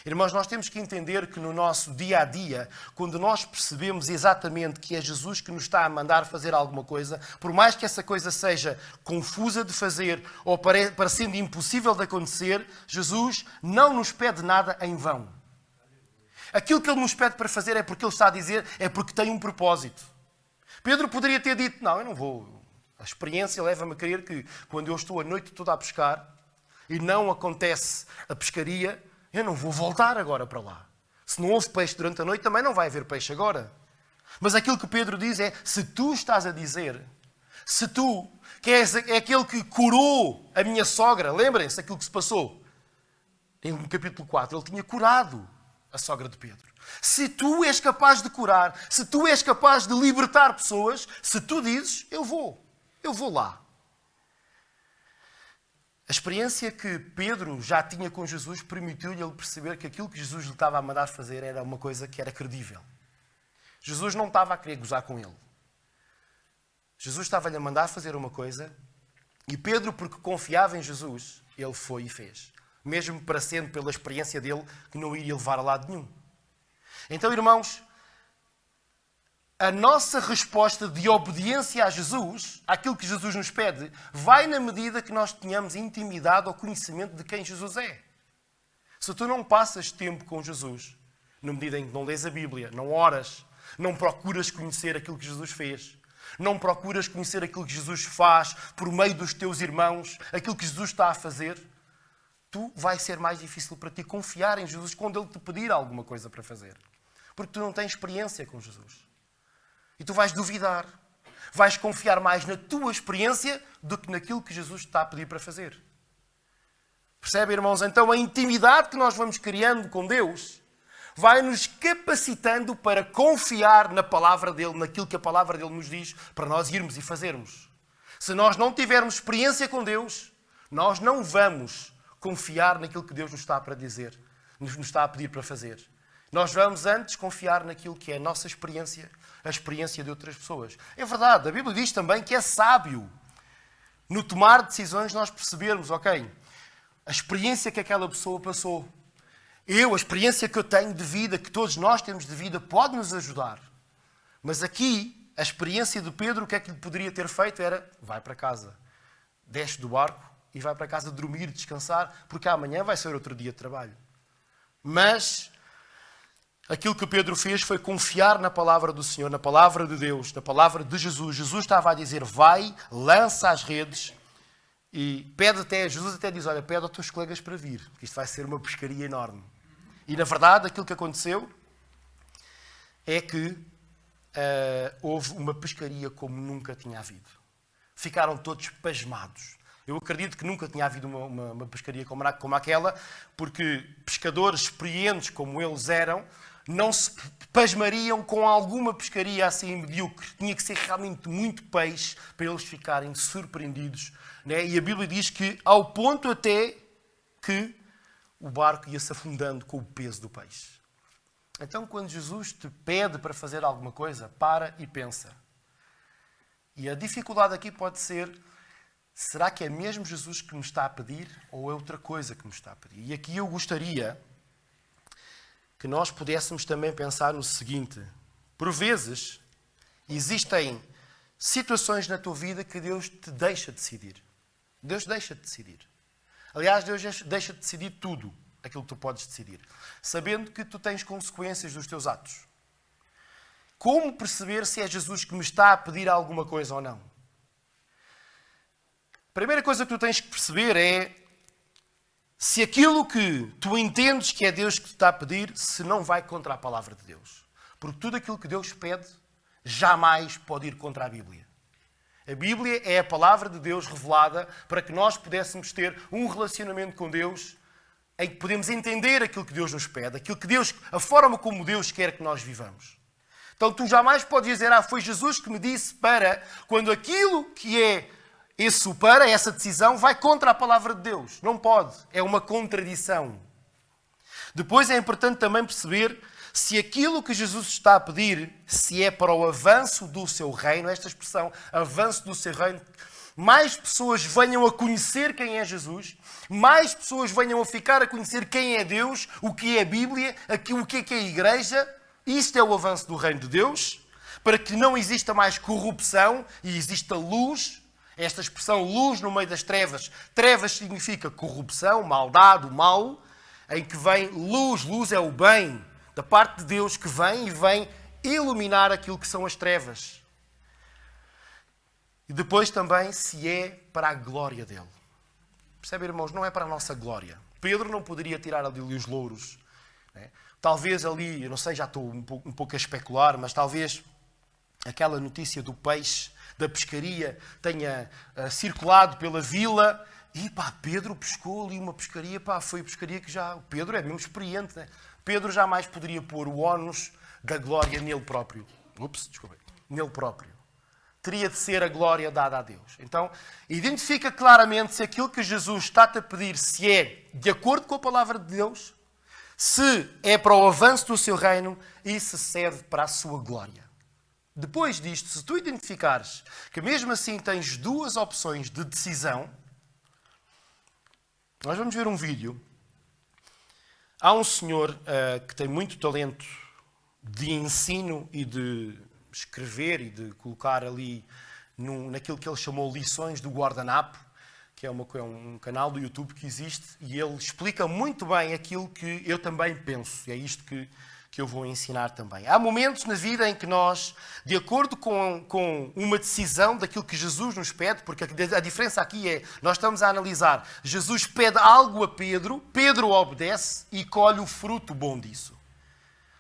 Irmãos, nós temos que entender que no nosso dia-a-dia, quando nós percebemos exatamente que é Jesus que nos está a mandar fazer alguma coisa, por mais que essa coisa seja confusa de fazer ou parecendo impossível de acontecer, Jesus não nos pede nada em vão. Aquilo que Ele nos pede para fazer é porque Ele está a dizer, é porque tem um propósito. Pedro poderia ter dito: não, eu não vou. A experiência leva-me a crer que quando eu estou a noite toda a pescar e não acontece a pescaria, eu não vou voltar agora para lá. Se não houve peixe durante a noite, também não vai haver peixe agora. Mas aquilo que Pedro diz é, se tu estás a dizer, se tu, que é aquele que curou a minha sogra, lembrem-se daquilo que se passou. Em capítulo 4, ele tinha curado a sogra de Pedro. Se tu és capaz de curar, se tu és capaz de libertar pessoas, se tu dizes, eu vou lá. A experiência que Pedro já tinha com Jesus permitiu-lhe ele perceber que aquilo que Jesus lhe estava a mandar fazer era uma coisa que era credível. Jesus não estava a querer gozar com ele. Jesus estava-lhe a mandar fazer uma coisa e Pedro, porque confiava em Jesus, ele foi e fez. Mesmo parecendo pela experiência dele que não iria levar a lado nenhum. Então, irmãos, a nossa resposta de obediência a Jesus, àquilo que Jesus nos pede, vai na medida que nós tenhamos intimidade ou conhecimento de quem Jesus é. Se tu não passas tempo com Jesus, na medida em que não lês a Bíblia, não oras, não procuras conhecer aquilo que Jesus fez, não procuras conhecer aquilo que Jesus faz por meio dos teus irmãos, aquilo que Jesus está a fazer, vai ser mais difícil para ti confiar em Jesus quando Ele te pedir alguma coisa para fazer. Porque tu não tens experiência com Jesus. E tu vais duvidar. Vais confiar mais na tua experiência do que naquilo que Jesus te está a pedir para fazer. Percebem, irmãos? Então a intimidade que nós vamos criando com Deus vai nos capacitando para confiar na palavra dEle, naquilo que a palavra dEle nos diz, para nós irmos e fazermos. Se nós não tivermos experiência com Deus, nós não vamos confiar naquilo que Deus nos está para dizer, nos está a pedir para fazer. Nós vamos antes confiar naquilo que é a nossa experiência, a experiência de outras pessoas. É verdade, a Bíblia diz também que é sábio no tomar decisões nós percebermos, ok, a experiência que aquela pessoa passou, a experiência que eu tenho de vida, que todos nós temos de vida, pode nos ajudar. Mas aqui, a experiência de Pedro, o que é que lhe poderia ter feito era, vai para casa, desce do barco e vai para casa dormir, descansar, porque amanhã vai ser outro dia de trabalho. Mas aquilo que Pedro fez foi confiar na palavra do Senhor, na palavra de Deus, na palavra de Jesus. Jesus estava a dizer, vai, lança as redes e pede até, Jesus até diz, olha, pede aos teus colegas para vir, porque isto vai ser uma pescaria enorme. E na verdade, aquilo que aconteceu é que houve uma pescaria como nunca tinha havido. Ficaram todos pasmados. Eu acredito que nunca tinha havido uma pescaria como aquela, porque pescadores experientes como eles eram, não se pasmariam com alguma pescaria assim medíocre. Tinha que ser realmente muito peixe para eles ficarem surpreendidos. Né? E a Bíblia diz que ao ponto até que o barco ia se afundando com o peso do peixe. Então, quando Jesus te pede para fazer alguma coisa, para e pensa. E a dificuldade aqui pode ser, será que é mesmo Jesus que me está a pedir ou é outra coisa que me está a pedir? E aqui eu gostaria que nós pudéssemos também pensar no seguinte. Por vezes, existem situações na tua vida que Deus te deixa decidir. Deus deixa-te decidir. Aliás, Deus deixa de decidir tudo aquilo que tu podes decidir, sabendo que tu tens consequências dos teus atos. Como perceber se é Jesus que me está a pedir alguma coisa ou não? A primeira coisa que tu tens que perceber é se aquilo que tu entendes que é Deus que te está a pedir, se não vai contra a palavra de Deus. Porque tudo aquilo que Deus pede jamais pode ir contra a Bíblia. A Bíblia é a palavra de Deus revelada para que nós pudéssemos ter um relacionamento com Deus em que podemos entender aquilo que Deus nos pede, aquilo que Deus, a forma como Deus quer que nós vivamos. Então tu jamais podes dizer, foi Jesus que me disse para, quando aquilo que é essa decisão vai contra a palavra de Deus. Não pode, é uma contradição. Depois é importante também perceber se aquilo que Jesus está a pedir, se é para o avanço do seu reino, esta expressão, avanço do seu reino, mais pessoas venham a conhecer quem é Jesus, mais pessoas venham a ficar a conhecer quem é Deus, o que é a Bíblia, o que é a Igreja. Isto é o avanço do reino de Deus, para que não exista mais corrupção e exista luz. Esta expressão, luz no meio das trevas. Trevas significa corrupção, maldade, o mal, em que vem luz. Luz é o bem da parte de Deus que vem e vem iluminar aquilo que são as trevas. E depois também se é para a glória dele. Percebem, irmãos? Não é para a nossa glória. Pedro não poderia tirar ali os louros. Né? Talvez ali, eu não sei, já estou um pouco a especular, mas talvez aquela notícia do peixe, da pescaria, tenha circulado pela vila. E Pedro pescou ali uma pescaria, foi a pescaria que já... O Pedro é mesmo experiente, né? Pedro jamais poderia pôr o ónus da glória nele próprio. Nele próprio. Teria de ser a glória dada a Deus. Então, identifica claramente se aquilo que Jesus está-te a pedir, se é de acordo com a palavra de Deus, se é para o avanço do seu reino e se serve para a sua glória. Depois disto, se tu identificares que mesmo assim tens duas opções de decisão, nós vamos ver um vídeo. Há um senhor que tem muito talento de ensino e de escrever e de colocar ali naquilo que ele chamou lições do guardanapo, que é um canal do YouTube que existe, e ele explica muito bem aquilo que eu também penso. E é isto que eu vou ensinar também. Há momentos na vida em que nós, de acordo com uma decisão daquilo que Jesus nos pede, porque a diferença aqui é, nós estamos a analisar, Jesus pede algo a Pedro, Pedro obedece e colhe o fruto bom disso.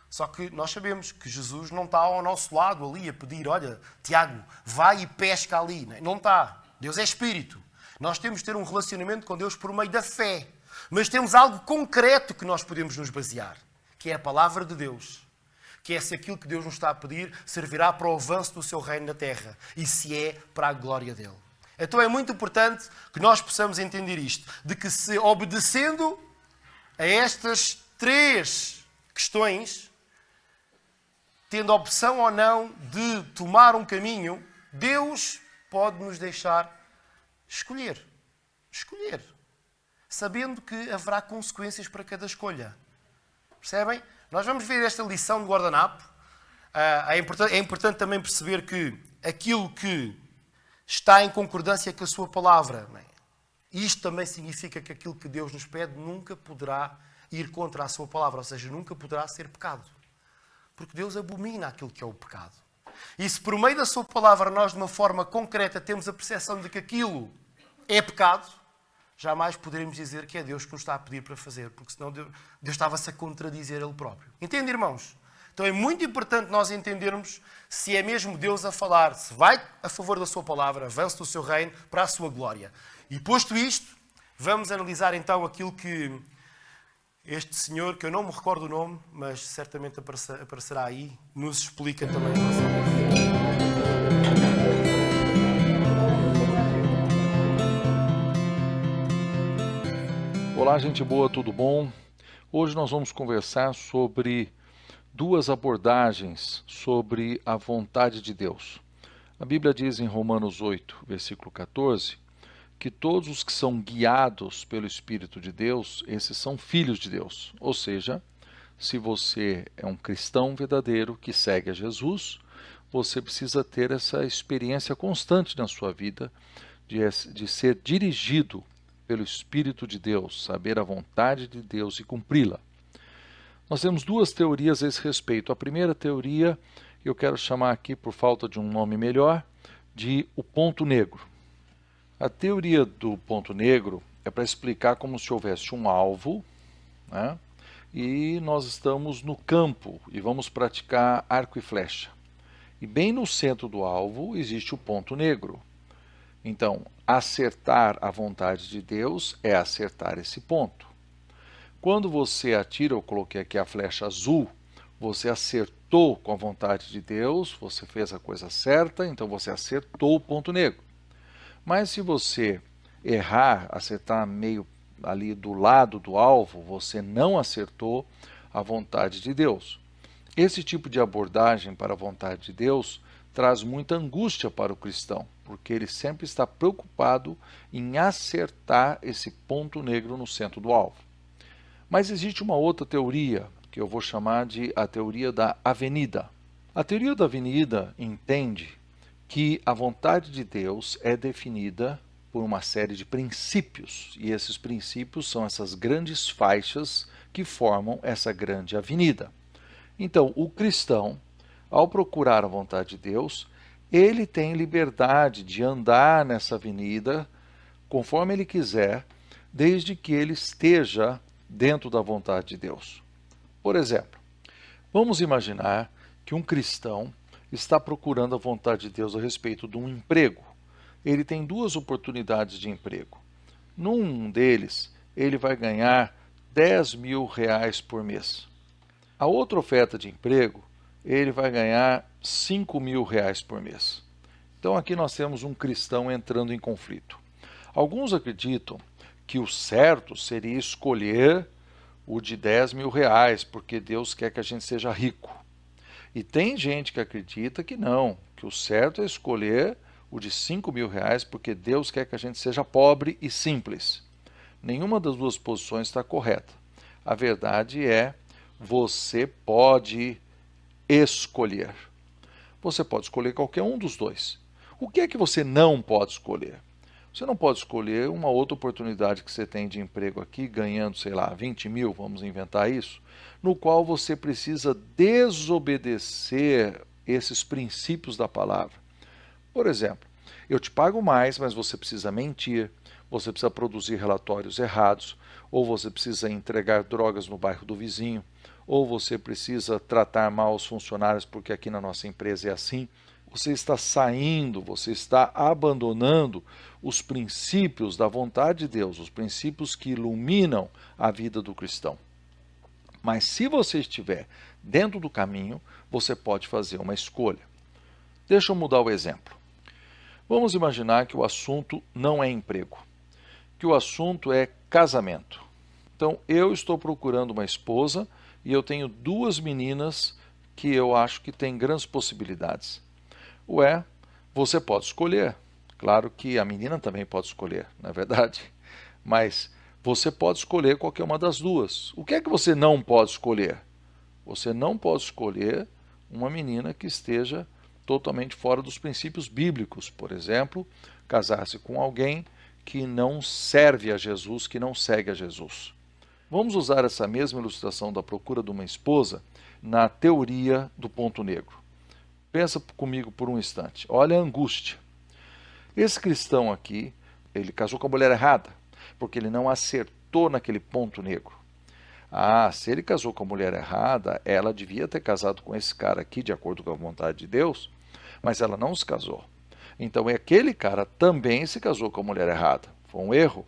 Só que nós sabemos que Jesus não está ao nosso lado ali a pedir, olha, Tiago, vai e pesca ali. Não está. Deus é Espírito. Nós temos de ter um relacionamento com Deus por meio da fé. Mas temos algo concreto que nós podemos nos basear, que é a palavra de Deus. Que é se aquilo que Deus nos está a pedir servirá para o avanço do seu reino na terra. E se é para a glória dele. Então é muito importante que nós possamos entender isto. De que se obedecendo a estas três questões, tendo a opção ou não de tomar um caminho, Deus pode nos deixar escolher. Escolher. Sabendo que haverá consequências para cada escolha. Percebem? Nós vamos ver esta lição de guardanapo. É importante também perceber que aquilo que está em concordância com a sua palavra, isto também significa que aquilo que Deus nos pede nunca poderá ir contra a sua palavra, ou seja, nunca poderá ser pecado. Porque Deus abomina aquilo que é o pecado. E se por meio da sua palavra nós, de uma forma concreta, temos a percepção de que aquilo é pecado, jamais poderemos dizer que é Deus que nos está a pedir para fazer, porque senão Deus estava-se a contradizer Ele próprio. Entende, irmãos? Então é muito importante nós entendermos se é mesmo Deus a falar, se vai a favor da sua palavra, avanço do seu reino, para a sua glória. E posto isto, vamos analisar então aquilo que este senhor, que eu não me recordo o nome, mas certamente aparecerá aí, nos explica também. Olá, gente boa, tudo bom? Hoje nós vamos conversar sobre duas abordagens sobre a vontade de Deus. A Bíblia diz em Romanos 8, versículo 14, que todos os que são guiados pelo Espírito de Deus, esses são filhos de Deus. Ou seja, se você é um cristão verdadeiro que segue a Jesus, você precisa ter essa experiência constante na sua vida de ser dirigido pelo Espírito de Deus, saber a vontade de Deus e cumpri-la. Nós temos duas teorias a esse respeito. A primeira teoria, eu quero chamar aqui, por falta de um nome melhor, de o ponto negro. A teoria do ponto negro é para explicar como se houvesse um alvo, né? E nós estamos no campo e vamos praticar arco e flecha. E bem no centro do alvo existe o ponto negro. Então, acertar a vontade de Deus é acertar esse ponto. Quando você atira, eu coloquei aqui a flecha azul, você acertou com a vontade de Deus, você fez a coisa certa, então você acertou o ponto negro. Mas se você errar, acertar meio ali do lado do alvo, você não acertou a vontade de Deus. Esse tipo de abordagem para a vontade de Deus traz muita angústia para o cristão, porque ele sempre está preocupado em acertar esse ponto negro no centro do alvo. Mas existe uma outra teoria, que eu vou chamar de a teoria da avenida. A teoria da avenida entende que a vontade de Deus é definida por uma série de princípios, e esses princípios são essas grandes faixas que formam essa grande avenida. Então, o cristão, ao procurar a vontade de Deus, ele tem liberdade de andar nessa avenida conforme ele quiser, desde que ele esteja dentro da vontade de Deus. Por exemplo, vamos imaginar que um cristão está procurando a vontade de Deus a respeito de um emprego. Ele tem duas oportunidades de emprego. Num deles, ele vai ganhar R$ 10.000 por mês. A outra oferta de emprego, ele vai ganhar R$ 5.000 por mês. Então aqui nós temos um cristão entrando em conflito. Alguns acreditam que o certo seria escolher o de R$ 10.000, porque Deus quer que a gente seja rico. E tem gente que acredita que não, que o certo é escolher o de R$ 5.000, porque Deus quer que a gente seja pobre e simples. Nenhuma das duas posições está correta. A verdade é, você pode escolher. Você pode escolher qualquer um dos dois. O que é que você não pode escolher? Você não pode escolher uma outra oportunidade que você tem de emprego aqui, ganhando, sei lá, 20 mil, vamos inventar isso, no qual você precisa desobedecer esses princípios da palavra. Por exemplo, eu te pago mais, mas você precisa mentir, você precisa produzir relatórios errados, ou você precisa entregar drogas no bairro do vizinho, ou você precisa tratar mal os funcionários, porque aqui na nossa empresa é assim. Você está saindo, você está abandonando os princípios da vontade de Deus, os princípios que iluminam a vida do cristão. Mas se você estiver dentro do caminho, você pode fazer uma escolha. Deixa eu mudar o exemplo. Vamos imaginar que o assunto não é emprego, que o assunto é casamento. Então, eu estou procurando uma esposa e eu tenho duas meninas que eu acho que têm grandes possibilidades. Você pode escolher. Claro que a menina também pode escolher, não é verdade? Mas você pode escolher qualquer uma das duas. O que é que você não pode escolher? Você não pode escolher uma menina que esteja totalmente fora dos princípios bíblicos. Por exemplo, casar-se com alguém que não serve a Jesus, que não segue a Jesus. Vamos usar essa mesma ilustração da procura de uma esposa na teoria do ponto negro. Pensa comigo por um instante. Olha a angústia. Esse cristão aqui, ele casou com a mulher errada, porque ele não acertou naquele ponto negro. Se ele casou com a mulher errada, ela devia ter casado com esse cara aqui, de acordo com a vontade de Deus, mas ela não se casou. Então aquele cara também se casou com a mulher errada. Foi um erro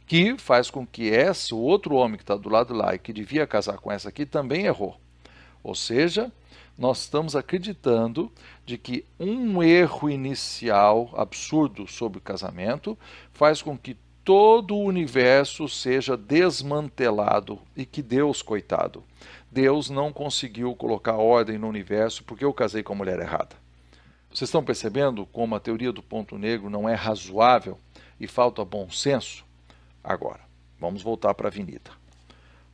que faz com que o outro homem que está do lado lá e que devia casar com essa aqui também errou. Ou seja, nós estamos acreditando de que um erro inicial absurdo sobre o casamento faz com que todo o universo seja desmantelado e que Deus, coitado, Deus não conseguiu colocar ordem no universo porque eu casei com a mulher errada. Vocês estão percebendo como a teoria do ponto negro não é razoável e falta bom senso? Agora, vamos voltar para a avenida.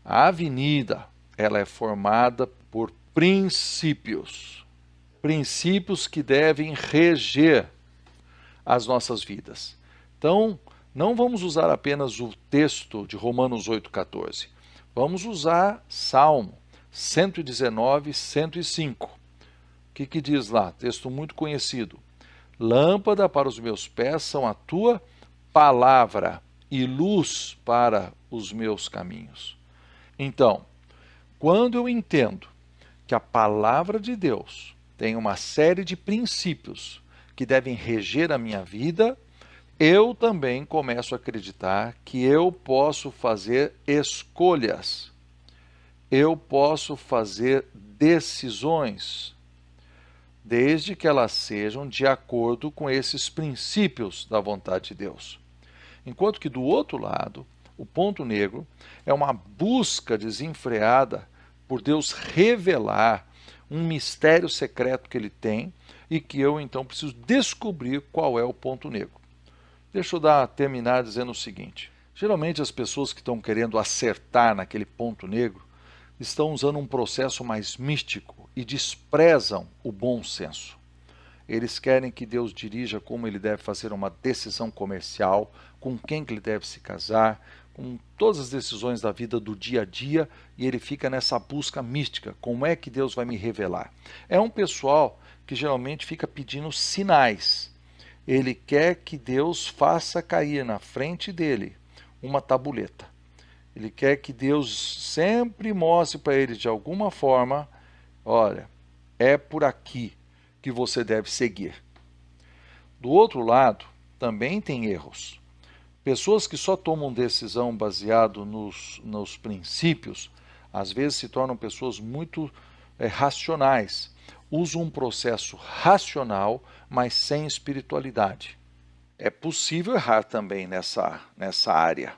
A avenida, ela é formada por princípios. Princípios que devem reger as nossas vidas. Então, não vamos usar apenas o texto de Romanos 8,14. Vamos usar Salmo 119, 105. O que diz lá? Texto muito conhecido. Lâmpada para os meus pés são a tua palavra e luz para os meus caminhos. Então, quando eu entendo que a palavra de Deus tem uma série de princípios que devem reger a minha vida, eu também começo a acreditar que eu posso fazer escolhas, eu posso fazer decisões, desde que elas sejam de acordo com esses princípios da vontade de Deus. Enquanto que do outro lado, o ponto negro é uma busca desenfreada por Deus revelar um mistério secreto que ele tem e que eu então preciso descobrir qual é o ponto negro. Deixa eu terminar dizendo o seguinte. Geralmente as pessoas que estão querendo acertar naquele ponto negro estão usando um processo mais místico e desprezam o bom senso. Eles querem que Deus dirija como ele deve fazer uma decisão comercial, com quem que ele deve se casar, com todas as decisões da vida do dia a dia, e ele fica nessa busca mística. Como é que Deus vai me revelar? É um pessoal que geralmente fica pedindo sinais. Ele quer que Deus faça cair na frente dele uma tabuleta. Ele quer que Deus sempre mostre para ele de alguma forma, olha, é por aqui que que você deve seguir. Do outro lado, também tem erros. Pessoas que só tomam decisão baseado nos princípios, às vezes se tornam pessoas muito racionais. Usam um processo racional, mas sem espiritualidade. É possível errar também nessa área.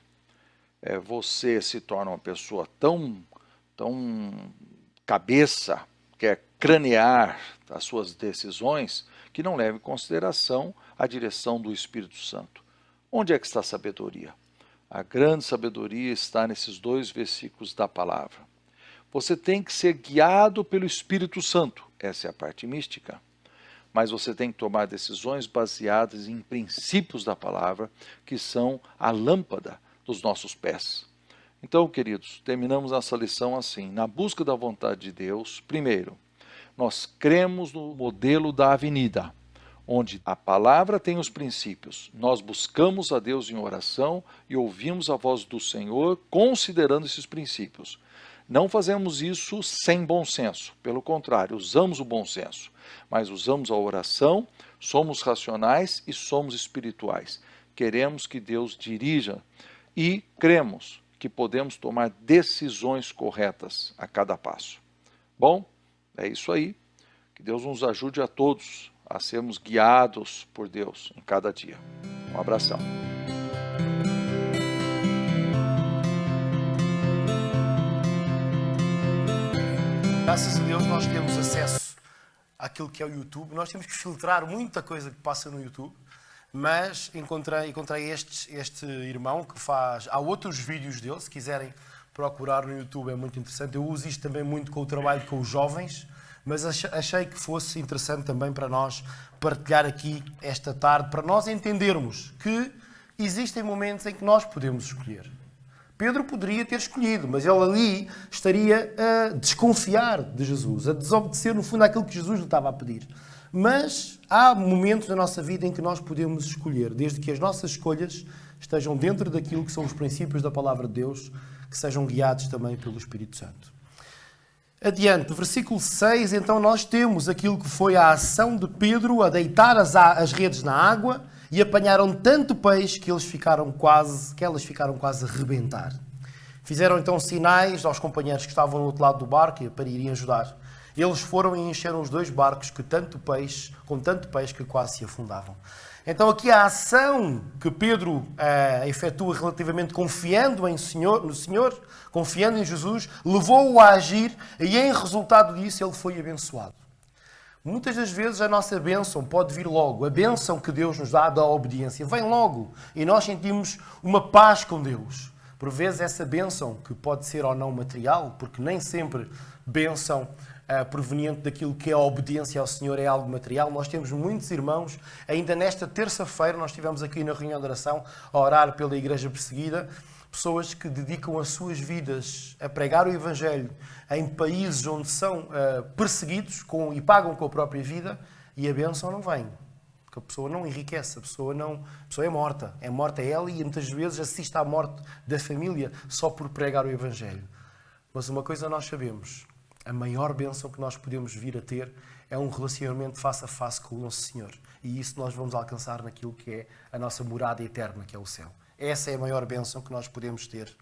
Você se torna uma pessoa tão cabeça, quer cranear as suas decisões, que não leva em consideração a direção do Espírito Santo. Onde é que está a sabedoria? A grande sabedoria está nesses 2 versículos da palavra. Você tem que ser guiado pelo Espírito Santo. Essa é a parte mística. Mas você tem que tomar decisões baseadas em princípios da palavra, que são a lâmpada dos nossos pés. Então, queridos, terminamos essa lição assim. Na busca da vontade de Deus, primeiro, nós cremos no modelo da avenida, onde a palavra tem os princípios. Nós buscamos a Deus em oração e ouvimos a voz do Senhor considerando esses princípios. Não fazemos isso sem bom senso, pelo contrário, usamos o bom senso, mas usamos a oração, somos racionais e somos espirituais. Queremos que Deus dirija e cremos que podemos tomar decisões corretas a cada passo. Bom, é isso aí. Que Deus nos ajude a todos a sermos guiados por Deus em cada dia. Um abração. Graças a Deus nós temos acesso àquilo que é o YouTube. Nós temos que filtrar muita coisa que passa no YouTube, mas encontrei este irmão que faz... Há outros vídeos dele, se quiserem procurar no YouTube, é muito interessante. Eu uso isto também muito com o trabalho com os jovens, mas achei que fosse interessante também para nós partilhar aqui esta tarde, para nós entendermos que existem momentos em que nós podemos escolher. Pedro poderia ter escolhido, mas ele ali estaria a desconfiar de Jesus, a desobedecer, no fundo, àquilo que Jesus lhe estava a pedir. Mas há momentos na nossa vida em que nós podemos escolher, desde que as nossas escolhas estejam dentro daquilo que são os princípios da Palavra de Deus, que sejam guiados também pelo Espírito Santo. Adiante, no versículo 6, então nós temos aquilo que foi a ação de Pedro a deitar as redes na água, e apanharam tanto peixe que elas ficaram quase a rebentar. Fizeram então sinais aos companheiros que estavam no outro lado do barco para irem ajudar. Eles foram e encheram os 2 barcos com tanto peixe que quase se afundavam. Então aqui a ação que Pedro efetua relativamente confiando no Senhor, confiando em Jesus, levou-o a agir e em resultado disso ele foi abençoado. Muitas das vezes a nossa bênção pode vir logo. A bênção que Deus nos dá da obediência vem logo. E nós sentimos uma paz com Deus. Por vezes essa bênção, que pode ser ou não material, porque nem sempre bênção proveniente daquilo que é a obediência ao Senhor é algo material. Nós temos muitos irmãos, ainda nesta terça-feira, nós estivemos aqui na reunião de oração a orar pela igreja perseguida, pessoas que dedicam as suas vidas a pregar o Evangelho em países onde são perseguidos e pagam com a própria vida, e a bênção não vem. Porque a pessoa não enriquece, a pessoa é morta. É morta ela e muitas vezes assiste à morte da família só por pregar o Evangelho. Mas uma coisa nós sabemos, a maior bênção que nós podemos vir a ter é um relacionamento face a face com o nosso Senhor. E isso nós vamos alcançar naquilo que é a nossa morada eterna, que é o céu. Essa é a maior bênção que nós podemos ter.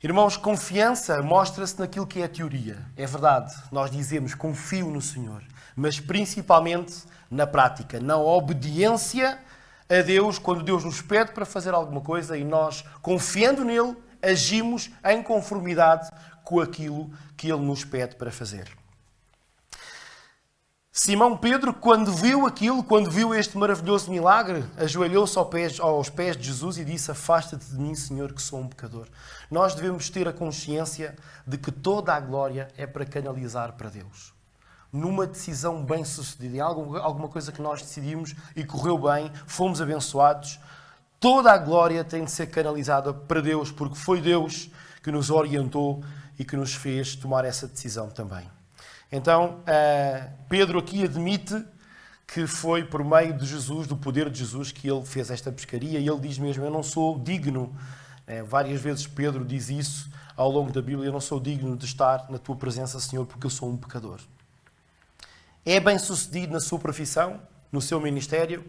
Irmãos, confiança mostra-se naquilo que é a teoria. É verdade, nós dizemos confio no Senhor, mas principalmente na prática, na obediência a Deus, quando Deus nos pede para fazer alguma coisa e nós, confiando nele, agimos em conformidade com aquilo que ele nos pede para fazer. Simão Pedro, quando viu este maravilhoso milagre, ajoelhou-se aos pés de Jesus e disse: afasta-te de mim, Senhor, que sou um pecador. Nós devemos ter a consciência de que toda a glória é para canalizar para Deus. Numa decisão bem-sucedida, em alguma coisa que nós decidimos e correu bem, fomos abençoados, toda a glória tem de ser canalizada para Deus, porque foi Deus que nos orientou e que nos fez tomar essa decisão também. Então, Pedro aqui admite que foi por meio de Jesus, do poder de Jesus, que ele fez esta pescaria. E ele diz mesmo: eu não sou digno. Várias vezes Pedro diz isso ao longo da Bíblia: eu não sou digno de estar na tua presença, Senhor, porque eu sou um pecador. É bem-sucedido na sua profissão, no seu ministério,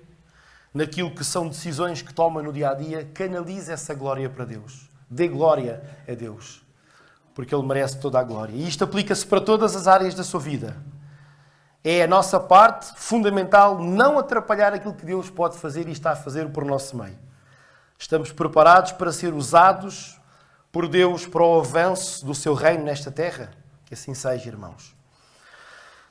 naquilo que são decisões que toma no dia-a-dia, canalize essa glória para Deus. Dê glória a Deus, porque Ele merece toda a glória. E isto aplica-se para todas as áreas da sua vida. É a nossa parte fundamental não atrapalhar aquilo que Deus pode fazer e está a fazer por nosso meio. Estamos preparados para ser usados por Deus para o avanço do seu reino nesta terra? Que assim seja, irmãos.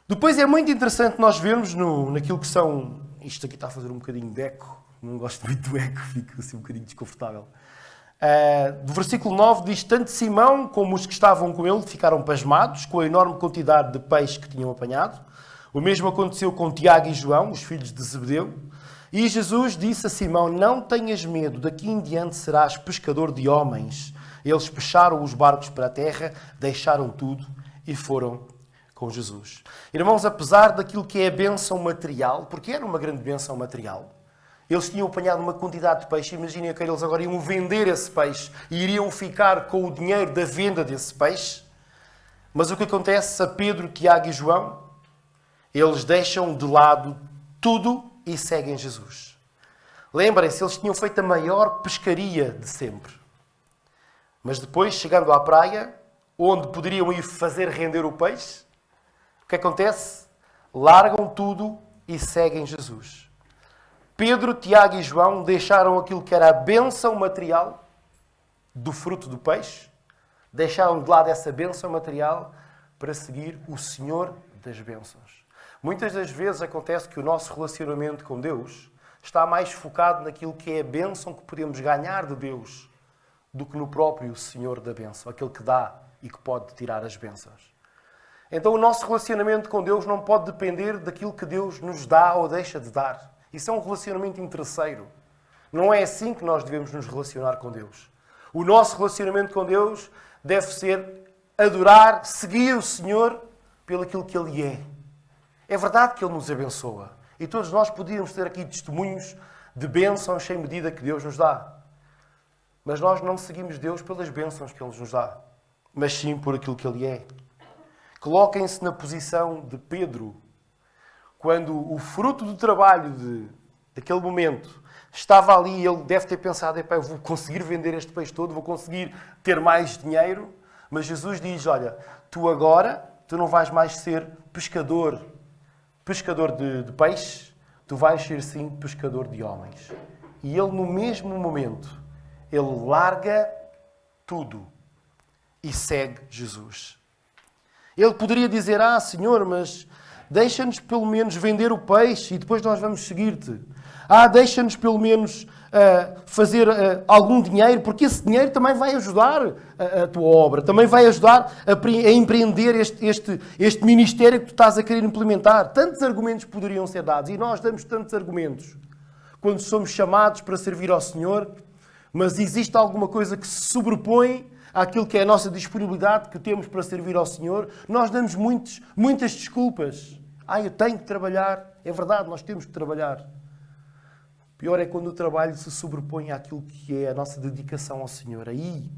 Depois é muito interessante nós vermos naquilo que são... Isto aqui está a fazer um bocadinho de eco. Não gosto muito do eco, fico assim um bocadinho desconfortável. Do versículo 9 diz: tanto Simão como os que estavam com ele ficaram pasmados com a enorme quantidade de peixe que tinham apanhado. O mesmo aconteceu com Tiago e João, os filhos de Zebedeu. E Jesus disse a Simão: não tenhas medo, daqui em diante serás pescador de homens. Eles puxaram os barcos para a terra, deixaram tudo e foram com Jesus. Irmãos, apesar daquilo que é a bênção material, porque era uma grande bênção material, eles tinham apanhado uma quantidade de peixe. Imaginem que eles agora iam vender esse peixe e iriam ficar com o dinheiro da venda desse peixe. Mas o que acontece a Pedro, Tiago e João? Eles deixam de lado tudo e seguem Jesus. Lembrem-se, eles tinham feito a maior pescaria de sempre. Mas depois, chegando à praia, onde poderiam ir fazer render o peixe, o que acontece? Largam tudo e seguem Jesus. Pedro, Tiago e João deixaram aquilo que era a bênção material do fruto do peixe, deixaram de lado essa bênção material para seguir o Senhor das bênçãos. Muitas das vezes acontece que o nosso relacionamento com Deus está mais focado naquilo que é a bênção que podemos ganhar de Deus do que no próprio Senhor da bênção, aquele que dá e que pode tirar as bênçãos. Então o nosso relacionamento com Deus não pode depender daquilo que Deus nos dá ou deixa de dar. Isso é um relacionamento interesseiro. Não é assim que nós devemos nos relacionar com Deus. O nosso relacionamento com Deus deve ser adorar, seguir o Senhor pelo aquilo que Ele é. É verdade que Ele nos abençoa. E todos nós podíamos ter aqui testemunhos de bênçãos sem medida que Deus nos dá. Mas nós não seguimos Deus pelas bênçãos que Ele nos dá, mas sim por aquilo que Ele é. Coloquem-se na posição de Pedro, quando o fruto do trabalho daquele momento estava ali, ele deve ter pensado: eu vou conseguir vender este peixe todo, vou conseguir ter mais dinheiro. Mas Jesus diz: olha, tu não vais mais ser pescador de peixe, tu vais ser sim pescador de homens. E ele, no mesmo momento, ele larga tudo e segue Jesus. Ele poderia dizer: Senhor, mas deixa-nos pelo menos vender o peixe e depois nós vamos seguir-te. Deixa-nos pelo menos fazer algum dinheiro, porque esse dinheiro também vai ajudar a tua obra, também vai ajudar a empreender este ministério que tu estás a querer implementar. Tantos argumentos poderiam ser dados e nós damos tantos argumentos quando somos chamados para servir ao Senhor, mas existe alguma coisa que se sobrepõe àquilo que é a nossa disponibilidade que temos para servir ao Senhor. Nós damos muitas desculpas. Eu tenho que trabalhar. É verdade, nós temos que trabalhar. Pior é quando o trabalho se sobrepõe àquilo que é a nossa dedicação ao Senhor. Aí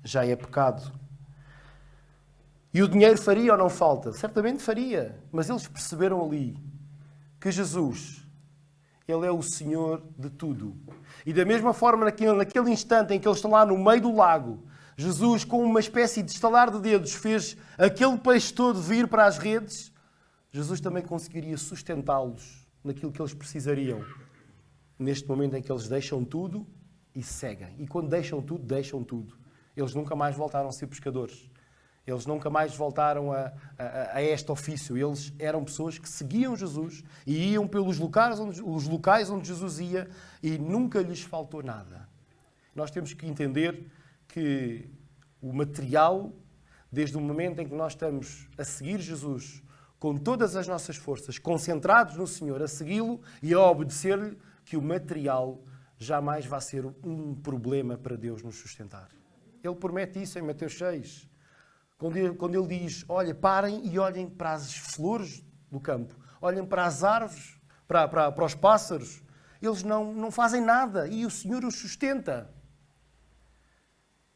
já é pecado. E o dinheiro faria ou não falta? Certamente faria. Mas eles perceberam ali que Jesus, Ele é o Senhor de tudo. E da mesma forma, naquele instante em que eles estão lá no meio do lago, Jesus, com uma espécie de estalar de dedos, fez aquele peixe todo vir para as redes. Jesus também conseguiria sustentá-los naquilo que eles precisariam, neste momento em que eles deixam tudo e seguem. E quando deixam tudo. Eles nunca mais voltaram a ser pescadores. Eles nunca mais voltaram a este ofício. Eles eram pessoas que seguiam Jesus e iam pelos locais onde Jesus ia e nunca lhes faltou nada. Nós temos que entender que o material, desde o momento em que nós estamos a seguir Jesus com todas as nossas forças, concentrados no Senhor, a segui-lo e a obedecer-lhe, que o material jamais vai ser um problema para Deus nos sustentar. Ele promete isso em Mateus 6. Quando ele diz: olha, parem e olhem para as flores do campo, olhem para as árvores, para os pássaros. Eles não fazem nada e o Senhor os sustenta.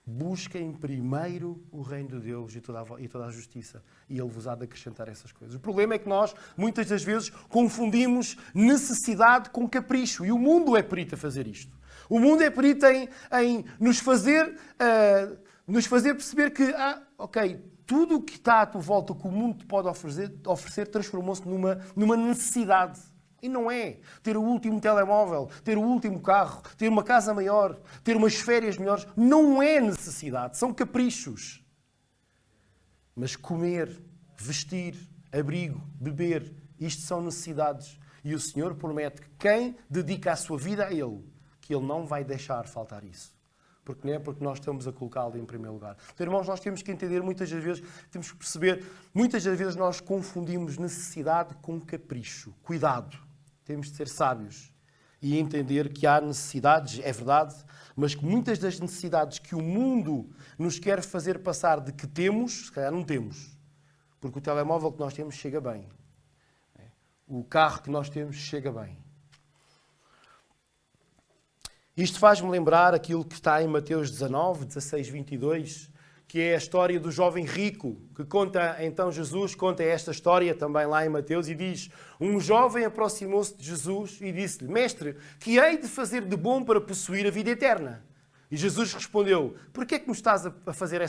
Busquem primeiro o reino de Deus e toda a justiça, e Ele vos há de acrescentar essas coisas. O problema é que nós, muitas das vezes, confundimos necessidade com capricho, e o mundo é perito a fazer isto. O mundo é perito em nos fazer perceber que, tudo o que está à tua volta, que o mundo te pode oferecer transformou-se numa necessidade. E não é. Ter o último telemóvel, ter o último carro, ter uma casa maior, ter umas férias melhores, não é necessidade, são caprichos. Mas comer, vestir, abrigo, beber, isto são necessidades. E o Senhor promete que quem dedica a sua vida a Ele, que Ele não vai deixar faltar isso. Porque não é porque nós estamos a colocá-lo em primeiro lugar. Então, irmãos, nós temos que entender, muitas das vezes, temos que perceber, muitas das vezes nós confundimos necessidade com capricho. Cuidado. Temos de ser sábios e entender que há necessidades, é verdade, mas que muitas das necessidades que o mundo nos quer fazer passar de que temos, se calhar não temos. Porque o telemóvel que nós temos chega bem. O carro que nós temos chega bem. Isto faz-me lembrar aquilo que está em Mateus 19, 16, 22, que é a história do jovem rico, que Jesus conta esta história também lá em Mateus e diz: um jovem aproximou-se de Jesus e disse-lhe: Mestre, que hei de fazer de bom para possuir a vida eterna? E Jesus respondeu: Porquê é que me estás a fazer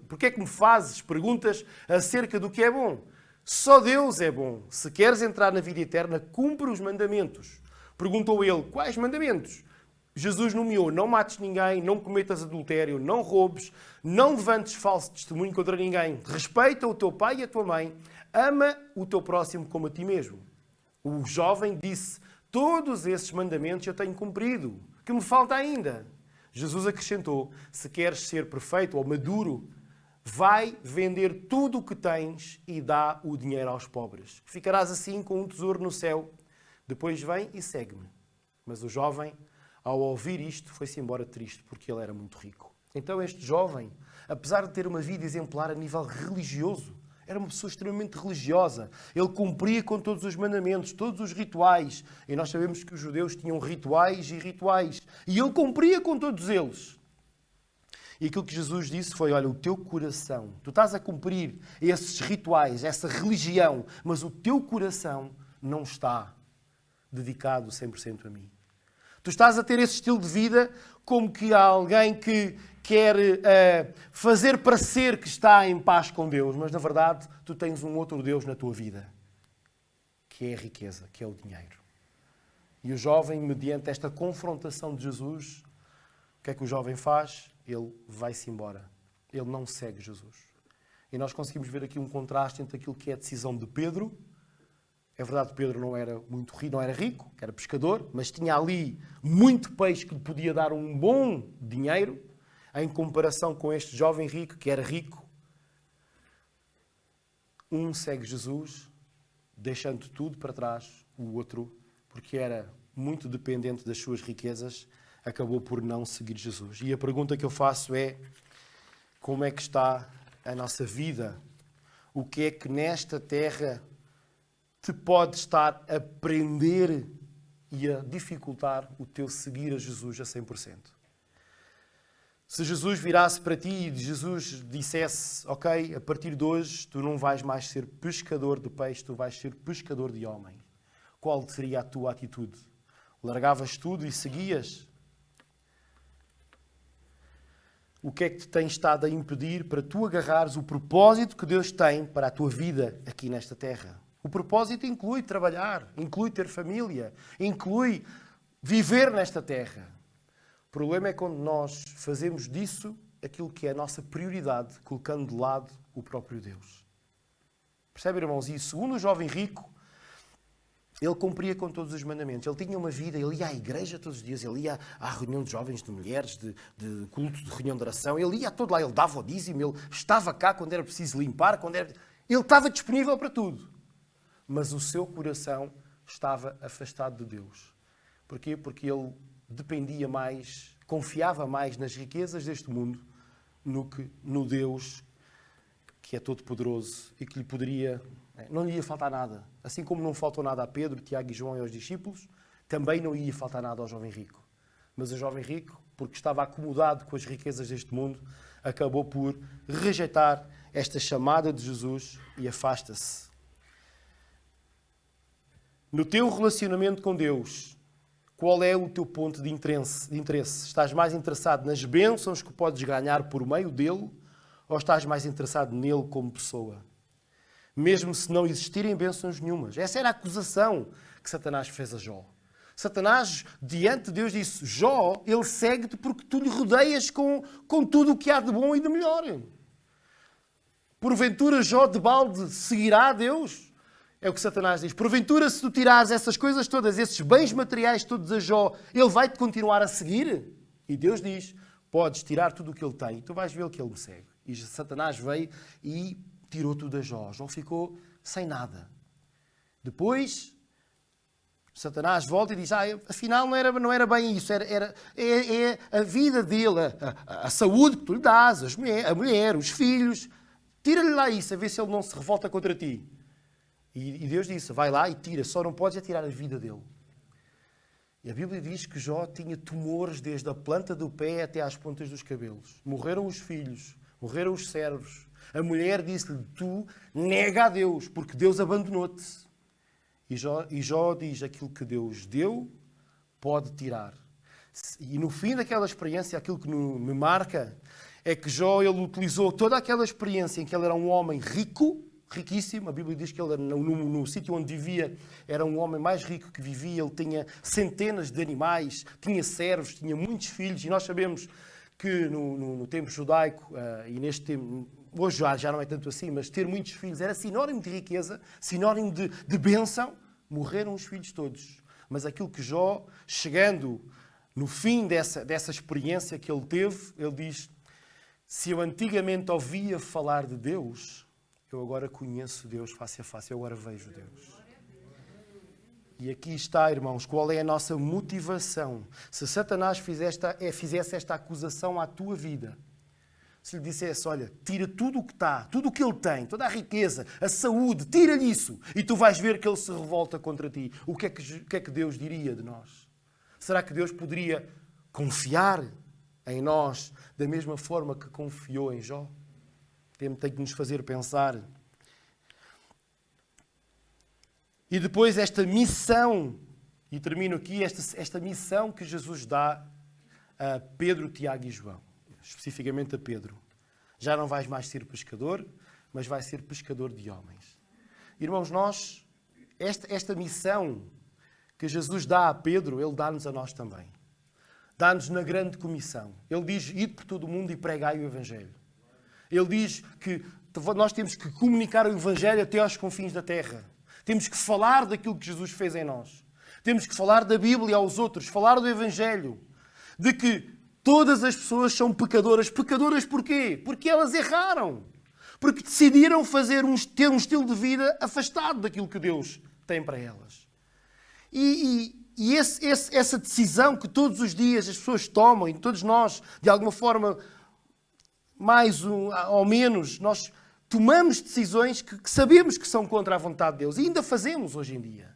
porquê é que me fazes perguntas acerca do que é bom? Só Deus é bom. Se queres entrar na vida eterna, cumpre os mandamentos. Perguntou ele: Quais mandamentos? Jesus nomeou: não mates ninguém, não cometas adultério, não roubes, não levantes falso testemunho contra ninguém, respeita o teu pai e a tua mãe, ama o teu próximo como a ti mesmo. O jovem disse: todos esses mandamentos eu tenho cumprido, que me falta ainda. Jesus acrescentou: se queres ser perfeito ou maduro, vai vender tudo o que tens e dá o dinheiro aos pobres. Ficarás assim com um tesouro no céu. Depois vem e segue-me. Mas o jovem, ao ouvir isto, foi-se embora triste, porque ele era muito rico. Então este jovem, apesar de ter uma vida exemplar a nível religioso, era uma pessoa extremamente religiosa. Ele cumpria com todos os mandamentos, todos os rituais. E nós sabemos que os judeus tinham rituais e rituais. E ele cumpria com todos eles. E aquilo que Jesus disse foi: olha, o teu coração, tu estás a cumprir esses rituais, essa religião, mas o teu coração não está dedicado 100% a mim. Tu estás a ter esse estilo de vida como que há alguém que quer fazer parecer que está em paz com Deus, mas na verdade tu tens um outro Deus na tua vida, que é a riqueza, que é o dinheiro. E o jovem, mediante esta confrontação de Jesus, o que é que o jovem faz? Ele vai-se embora. Ele não segue Jesus. E nós conseguimos ver aqui um contraste entre aquilo que é a decisão de Pedro. É verdade que Pedro não era muito rico, não era rico, que era pescador, mas tinha ali muito peixe que lhe podia dar um bom dinheiro, em comparação com este jovem rico, que era rico. Um segue Jesus, deixando tudo para trás. O outro, porque era muito dependente das suas riquezas, acabou por não seguir Jesus. E a pergunta que eu faço é: como é que está a nossa vida? O que é que nesta terra te pode estar a prender e a dificultar o teu seguir a Jesus a 100%? Se Jesus virasse para ti e Jesus dissesse: ok, a partir de hoje tu não vais mais ser pescador de peixe, tu vais ser pescador de homem. Qual seria a tua atitude? Largavas tudo e seguias? O que é que te tem estado a impedir para tu agarrares o propósito que Deus tem para a tua vida aqui nesta terra? O propósito inclui trabalhar, inclui ter família, inclui viver nesta terra. O problema é quando nós fazemos disso aquilo que é a nossa prioridade, colocando de lado o próprio Deus. Percebe, irmãos? E segundo o jovem rico, ele cumpria com todos os mandamentos. Ele tinha uma vida, ele ia à igreja todos os dias, ele ia à reunião de jovens, de mulheres, de culto, de reunião de oração. Ele ia a todo lá, ele dava o dízimo, ele estava cá quando era preciso limpar, ele estava disponível para tudo. Mas o seu coração estava afastado de Deus. Porquê? Porque ele dependia mais, confiava mais nas riquezas deste mundo do que no Deus que é todo-poderoso e que lhe poderia... Não lhe ia faltar nada. Assim como não faltou nada a Pedro, Tiago e João e aos discípulos, também não ia faltar nada ao jovem rico. Mas o jovem rico, porque estava acomodado com as riquezas deste mundo, acabou por rejeitar esta chamada de Jesus e afasta-se. No teu relacionamento com Deus, qual é o teu ponto de interesse? Estás mais interessado nas bênçãos que podes ganhar por meio dele ou estás mais interessado nele como pessoa? Mesmo se não existirem bênçãos nenhumas. Essa era a acusação que Satanás fez a Jó. Satanás, diante de Deus, disse: Jó, ele segue-te porque tu lhe rodeias com tudo o que há de bom e de melhor. Porventura, Jó de balde seguirá a Deus? É o que Satanás diz. Porventura, se tu tirares essas coisas todas, esses bens materiais todos a Jó, ele vai-te continuar a seguir? E Deus diz: podes tirar tudo o que ele tem e tu vais ver que ele me segue. E Satanás veio e tirou tudo a Jó. Jó ficou sem nada. Depois, Satanás volta e diz: afinal não era bem isso, é a vida dele, a saúde que tu lhe dás, a mulher, os filhos. Tira-lhe lá isso, a ver se ele não se revolta contra ti. E Deus disse: vai lá e tira, só não podes tirar a vida dele. E a Bíblia diz que Jó tinha tumores desde a planta do pé até às pontas dos cabelos. Morreram os filhos, morreram os servos. A mulher disse-lhe: tu nega a Deus, porque Deus abandonou-te. E Jó diz: aquilo que Deus deu, pode tirar. E no fim daquela experiência, aquilo que me marca é que Jó, ele utilizou toda aquela experiência em que ele era um homem rico, riquíssimo. A Bíblia diz que ele, no sítio onde vivia, era um homem mais rico que vivia. Ele tinha centenas de animais, tinha servos, tinha muitos filhos. E nós sabemos que no tempo judaico, e neste tempo, hoje já não é tanto assim, mas ter muitos filhos era sinónimo de riqueza, sinónimo de bênção. Morreram os filhos todos. Mas aquilo que Jó, chegando no fim dessa experiência que ele teve, ele diz: se eu antigamente ouvia falar de Deus, eu agora conheço Deus face a face, eu agora vejo Deus. E aqui está, irmãos, qual é a nossa motivação. Se Satanás fizesse esta acusação à tua vida, se lhe dissesse: olha, tira tudo o que está, tudo o que ele tem, toda a riqueza, a saúde, tira-lhe isso, e tu vais ver que ele se revolta contra ti. O que é que Deus diria de nós? Será que Deus poderia confiar em nós da mesma forma que confiou em Jó? Tem que nos fazer pensar. E depois esta missão, e termino aqui, esta missão que Jesus dá a Pedro, Tiago e João, especificamente a Pedro. Já não vais mais ser pescador, mas vais ser pescador de homens. Irmãos, esta missão que Jesus dá a Pedro, ele dá-nos a nós também. Dá-nos na grande comissão. Ele diz: ide por todo o mundo e pregai o Evangelho. Ele diz que nós temos que comunicar o Evangelho até aos confins da terra. Temos que falar daquilo que Jesus fez em nós. Temos que falar da Bíblia aos outros, falar do Evangelho. De que todas as pessoas são pecadoras. Pecadoras porquê? Porque elas erraram. Porque decidiram ter um estilo de vida afastado daquilo que Deus tem para elas. E essa decisão que todos os dias as pessoas tomam, e todos nós, de alguma forma, mais ou menos, nós tomamos decisões que sabemos que são contra a vontade de Deus. E ainda fazemos hoje em dia.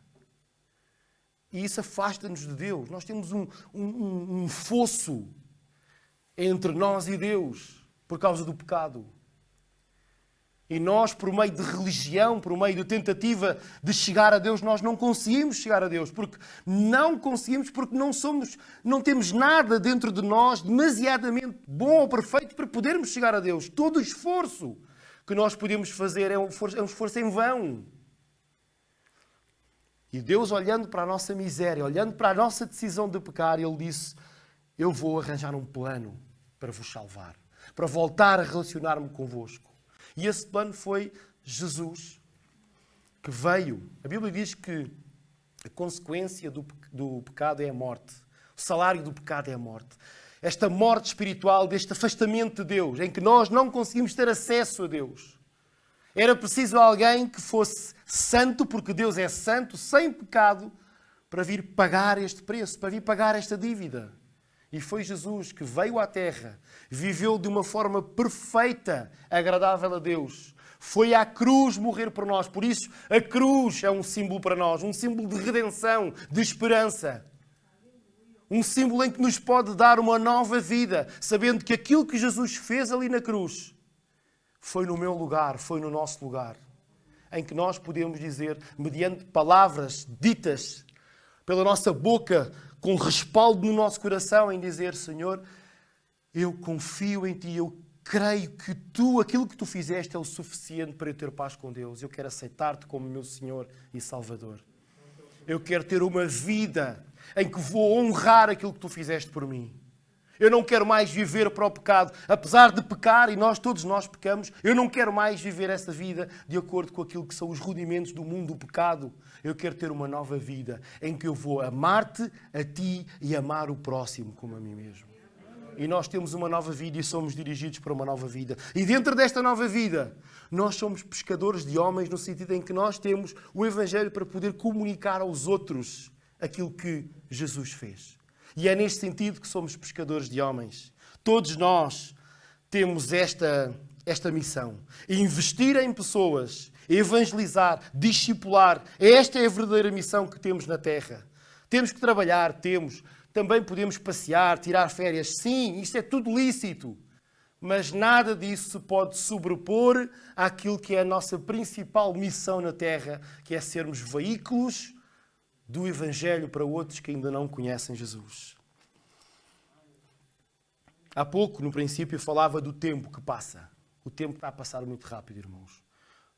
E isso afasta-nos de Deus. Nós temos um fosso entre nós e Deus por causa do pecado. E nós, por meio de religião, por meio de tentativa de chegar a Deus, nós não conseguimos chegar a Deus. Porque não temos nada dentro de nós demasiadamente bom ou perfeito para podermos chegar a Deus. Todo o esforço que nós podemos fazer é um esforço em vão. E Deus, olhando para a nossa miséria, olhando para a nossa decisão de pecar, Ele disse: eu vou arranjar um plano para vos salvar, para voltar a relacionar-me convosco. E esse plano foi Jesus, que veio. A Bíblia diz que a consequência do pecado é a morte. O salário do pecado é a morte. Esta morte espiritual, deste afastamento de Deus, em que nós não conseguimos ter acesso a Deus. Era preciso alguém que fosse santo, porque Deus é santo, sem pecado, para vir pagar este preço, para vir pagar esta dívida. E foi Jesus que veio à terra, viveu de uma forma perfeita, agradável a Deus. Foi à cruz morrer por nós. Por isso, a cruz é um símbolo para nós, um símbolo de redenção, de esperança. um símbolo em que nos pode dar uma nova vida, sabendo que aquilo que Jesus fez ali na cruz foi no meu lugar, foi no nosso lugar, em que nós podemos dizer, mediante palavras ditas pela nossa boca, com respaldo no nosso coração, em dizer, Senhor, eu confio em Ti, eu creio que Tu, aquilo que Tu fizeste é o suficiente para eu ter paz com Deus. Eu quero aceitar-te como meu Senhor e Salvador. Eu quero ter uma vida em que vou honrar aquilo que Tu fizeste por mim. Eu não quero mais viver para o pecado. Apesar de pecar, e todos nós pecamos, eu não quero mais viver essa vida de acordo com aquilo que são os rudimentos do mundo, do pecado. Eu quero ter uma nova vida em que eu vou amar-te, a Ti, e amar o próximo como a mim mesmo. E nós temos uma nova vida e somos dirigidos para uma nova vida. E dentro desta nova vida, nós somos pescadores de homens no sentido em que nós temos o Evangelho para poder comunicar aos outros aquilo que Jesus fez. E é neste sentido que somos pescadores de homens. Todos nós temos esta missão. Investir em pessoas, evangelizar, discipular. Esta é a verdadeira missão que temos na Terra. Temos que trabalhar, temos. Também podemos passear, tirar férias. Sim, isto é tudo lícito. Mas nada disso se pode sobrepor àquilo que é a nossa principal missão na Terra, que é sermos veículos do Evangelho para outros que ainda não conhecem Jesus. Há pouco, no princípio, falava do tempo que passa. O tempo está a passar muito rápido, irmãos.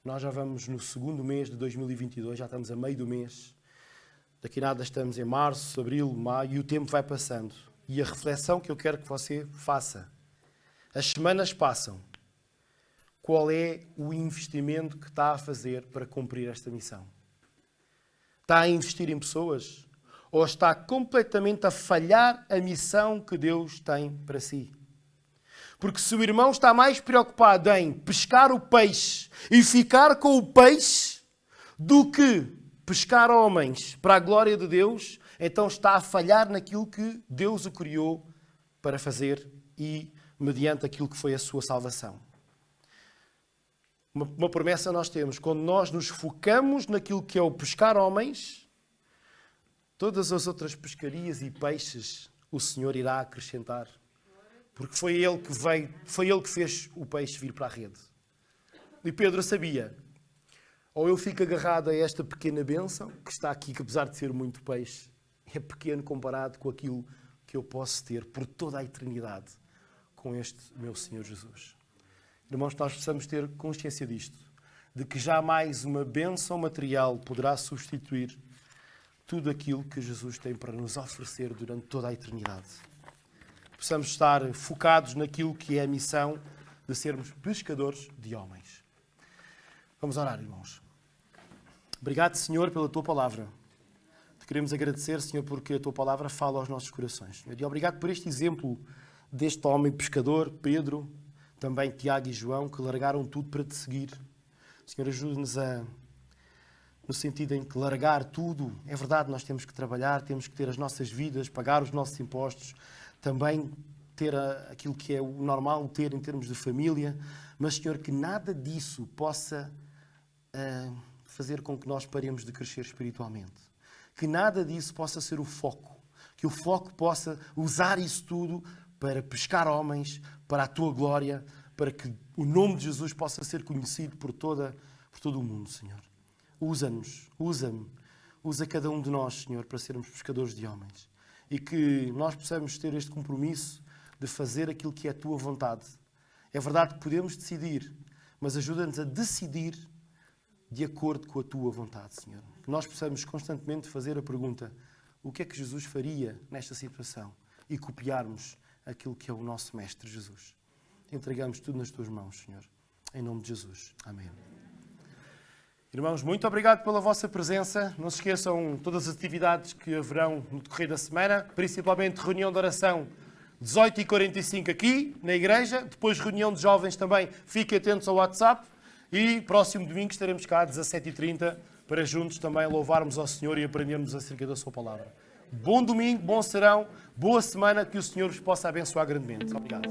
Nós já vamos no segundo mês de 2022, já estamos a meio do mês. Daqui a nada estamos em março, abril, maio, e o tempo vai passando. E a reflexão que eu quero que você faça. As semanas passam. Qual é o investimento que está a fazer para cumprir esta missão? Está a investir em pessoas? Ou está completamente a falhar a missão que Deus tem para si? Porque se o irmão está mais preocupado em pescar o peixe e ficar com o peixe do que pescar homens para a glória de Deus, então está a falhar naquilo que Deus o criou para fazer e mediante aquilo que foi a sua salvação. Uma promessa nós temos. Quando nós nos focamos naquilo que é o pescar homens, todas as outras pescarias e peixes o Senhor irá acrescentar. Porque foi Ele que veio, foi Ele que fez o peixe vir para a rede. E Pedro sabia, ou eu fico agarrado a esta pequena bênção, que está aqui, que apesar de ser muito peixe, é pequeno comparado com aquilo que eu posso ter por toda a eternidade com este meu Senhor Jesus. Irmãos, nós precisamos ter consciência disto, de que jamais uma bênção material poderá substituir tudo aquilo que Jesus tem para nos oferecer durante toda a eternidade. Precisamos estar focados naquilo que é a missão de sermos pescadores de homens. Vamos orar, irmãos. Obrigado, Senhor, pela Tua palavra. Te queremos agradecer, Senhor, porque a Tua palavra fala aos nossos corações. E obrigado por este exemplo deste homem pescador, Pedro, também Tiago e João, que largaram tudo para Te seguir. Senhor, ajude-nos no sentido em que largar tudo, é verdade, nós temos que trabalhar, temos que ter as nossas vidas, pagar os nossos impostos, também ter aquilo que é o normal ter em termos de família, mas, Senhor, que nada disso possa fazer com que nós paremos de crescer espiritualmente. Que nada disso possa ser o foco. Que o foco possa usar isso tudo para pescar homens, para a Tua glória, para que o nome de Jesus possa ser conhecido por todo o mundo, Senhor. Usa-nos, usa-me, usa cada um de nós, Senhor, para sermos pescadores de homens. E que nós possamos ter este compromisso de fazer aquilo que é a Tua vontade. É verdade que podemos decidir, mas ajuda-nos a decidir de acordo com a Tua vontade, Senhor. Que nós possamos constantemente fazer a pergunta: o que é que Jesus faria nesta situação? E copiarmos aquilo que é o nosso Mestre Jesus. Entregamos tudo nas Tuas mãos, Senhor. Em nome de Jesus. Amém. Irmãos, muito obrigado pela vossa presença. Não se esqueçam todas as atividades que haverão no decorrer da semana, principalmente reunião de oração 18h45 aqui na igreja, depois reunião de jovens também. Fiquem atentos ao WhatsApp e próximo domingo estaremos cá às 17h30 para juntos também louvarmos ao Senhor e aprendermos acerca da Sua palavra. Bom domingo, bom serão, boa semana, que o Senhor vos possa abençoar grandemente. Obrigado.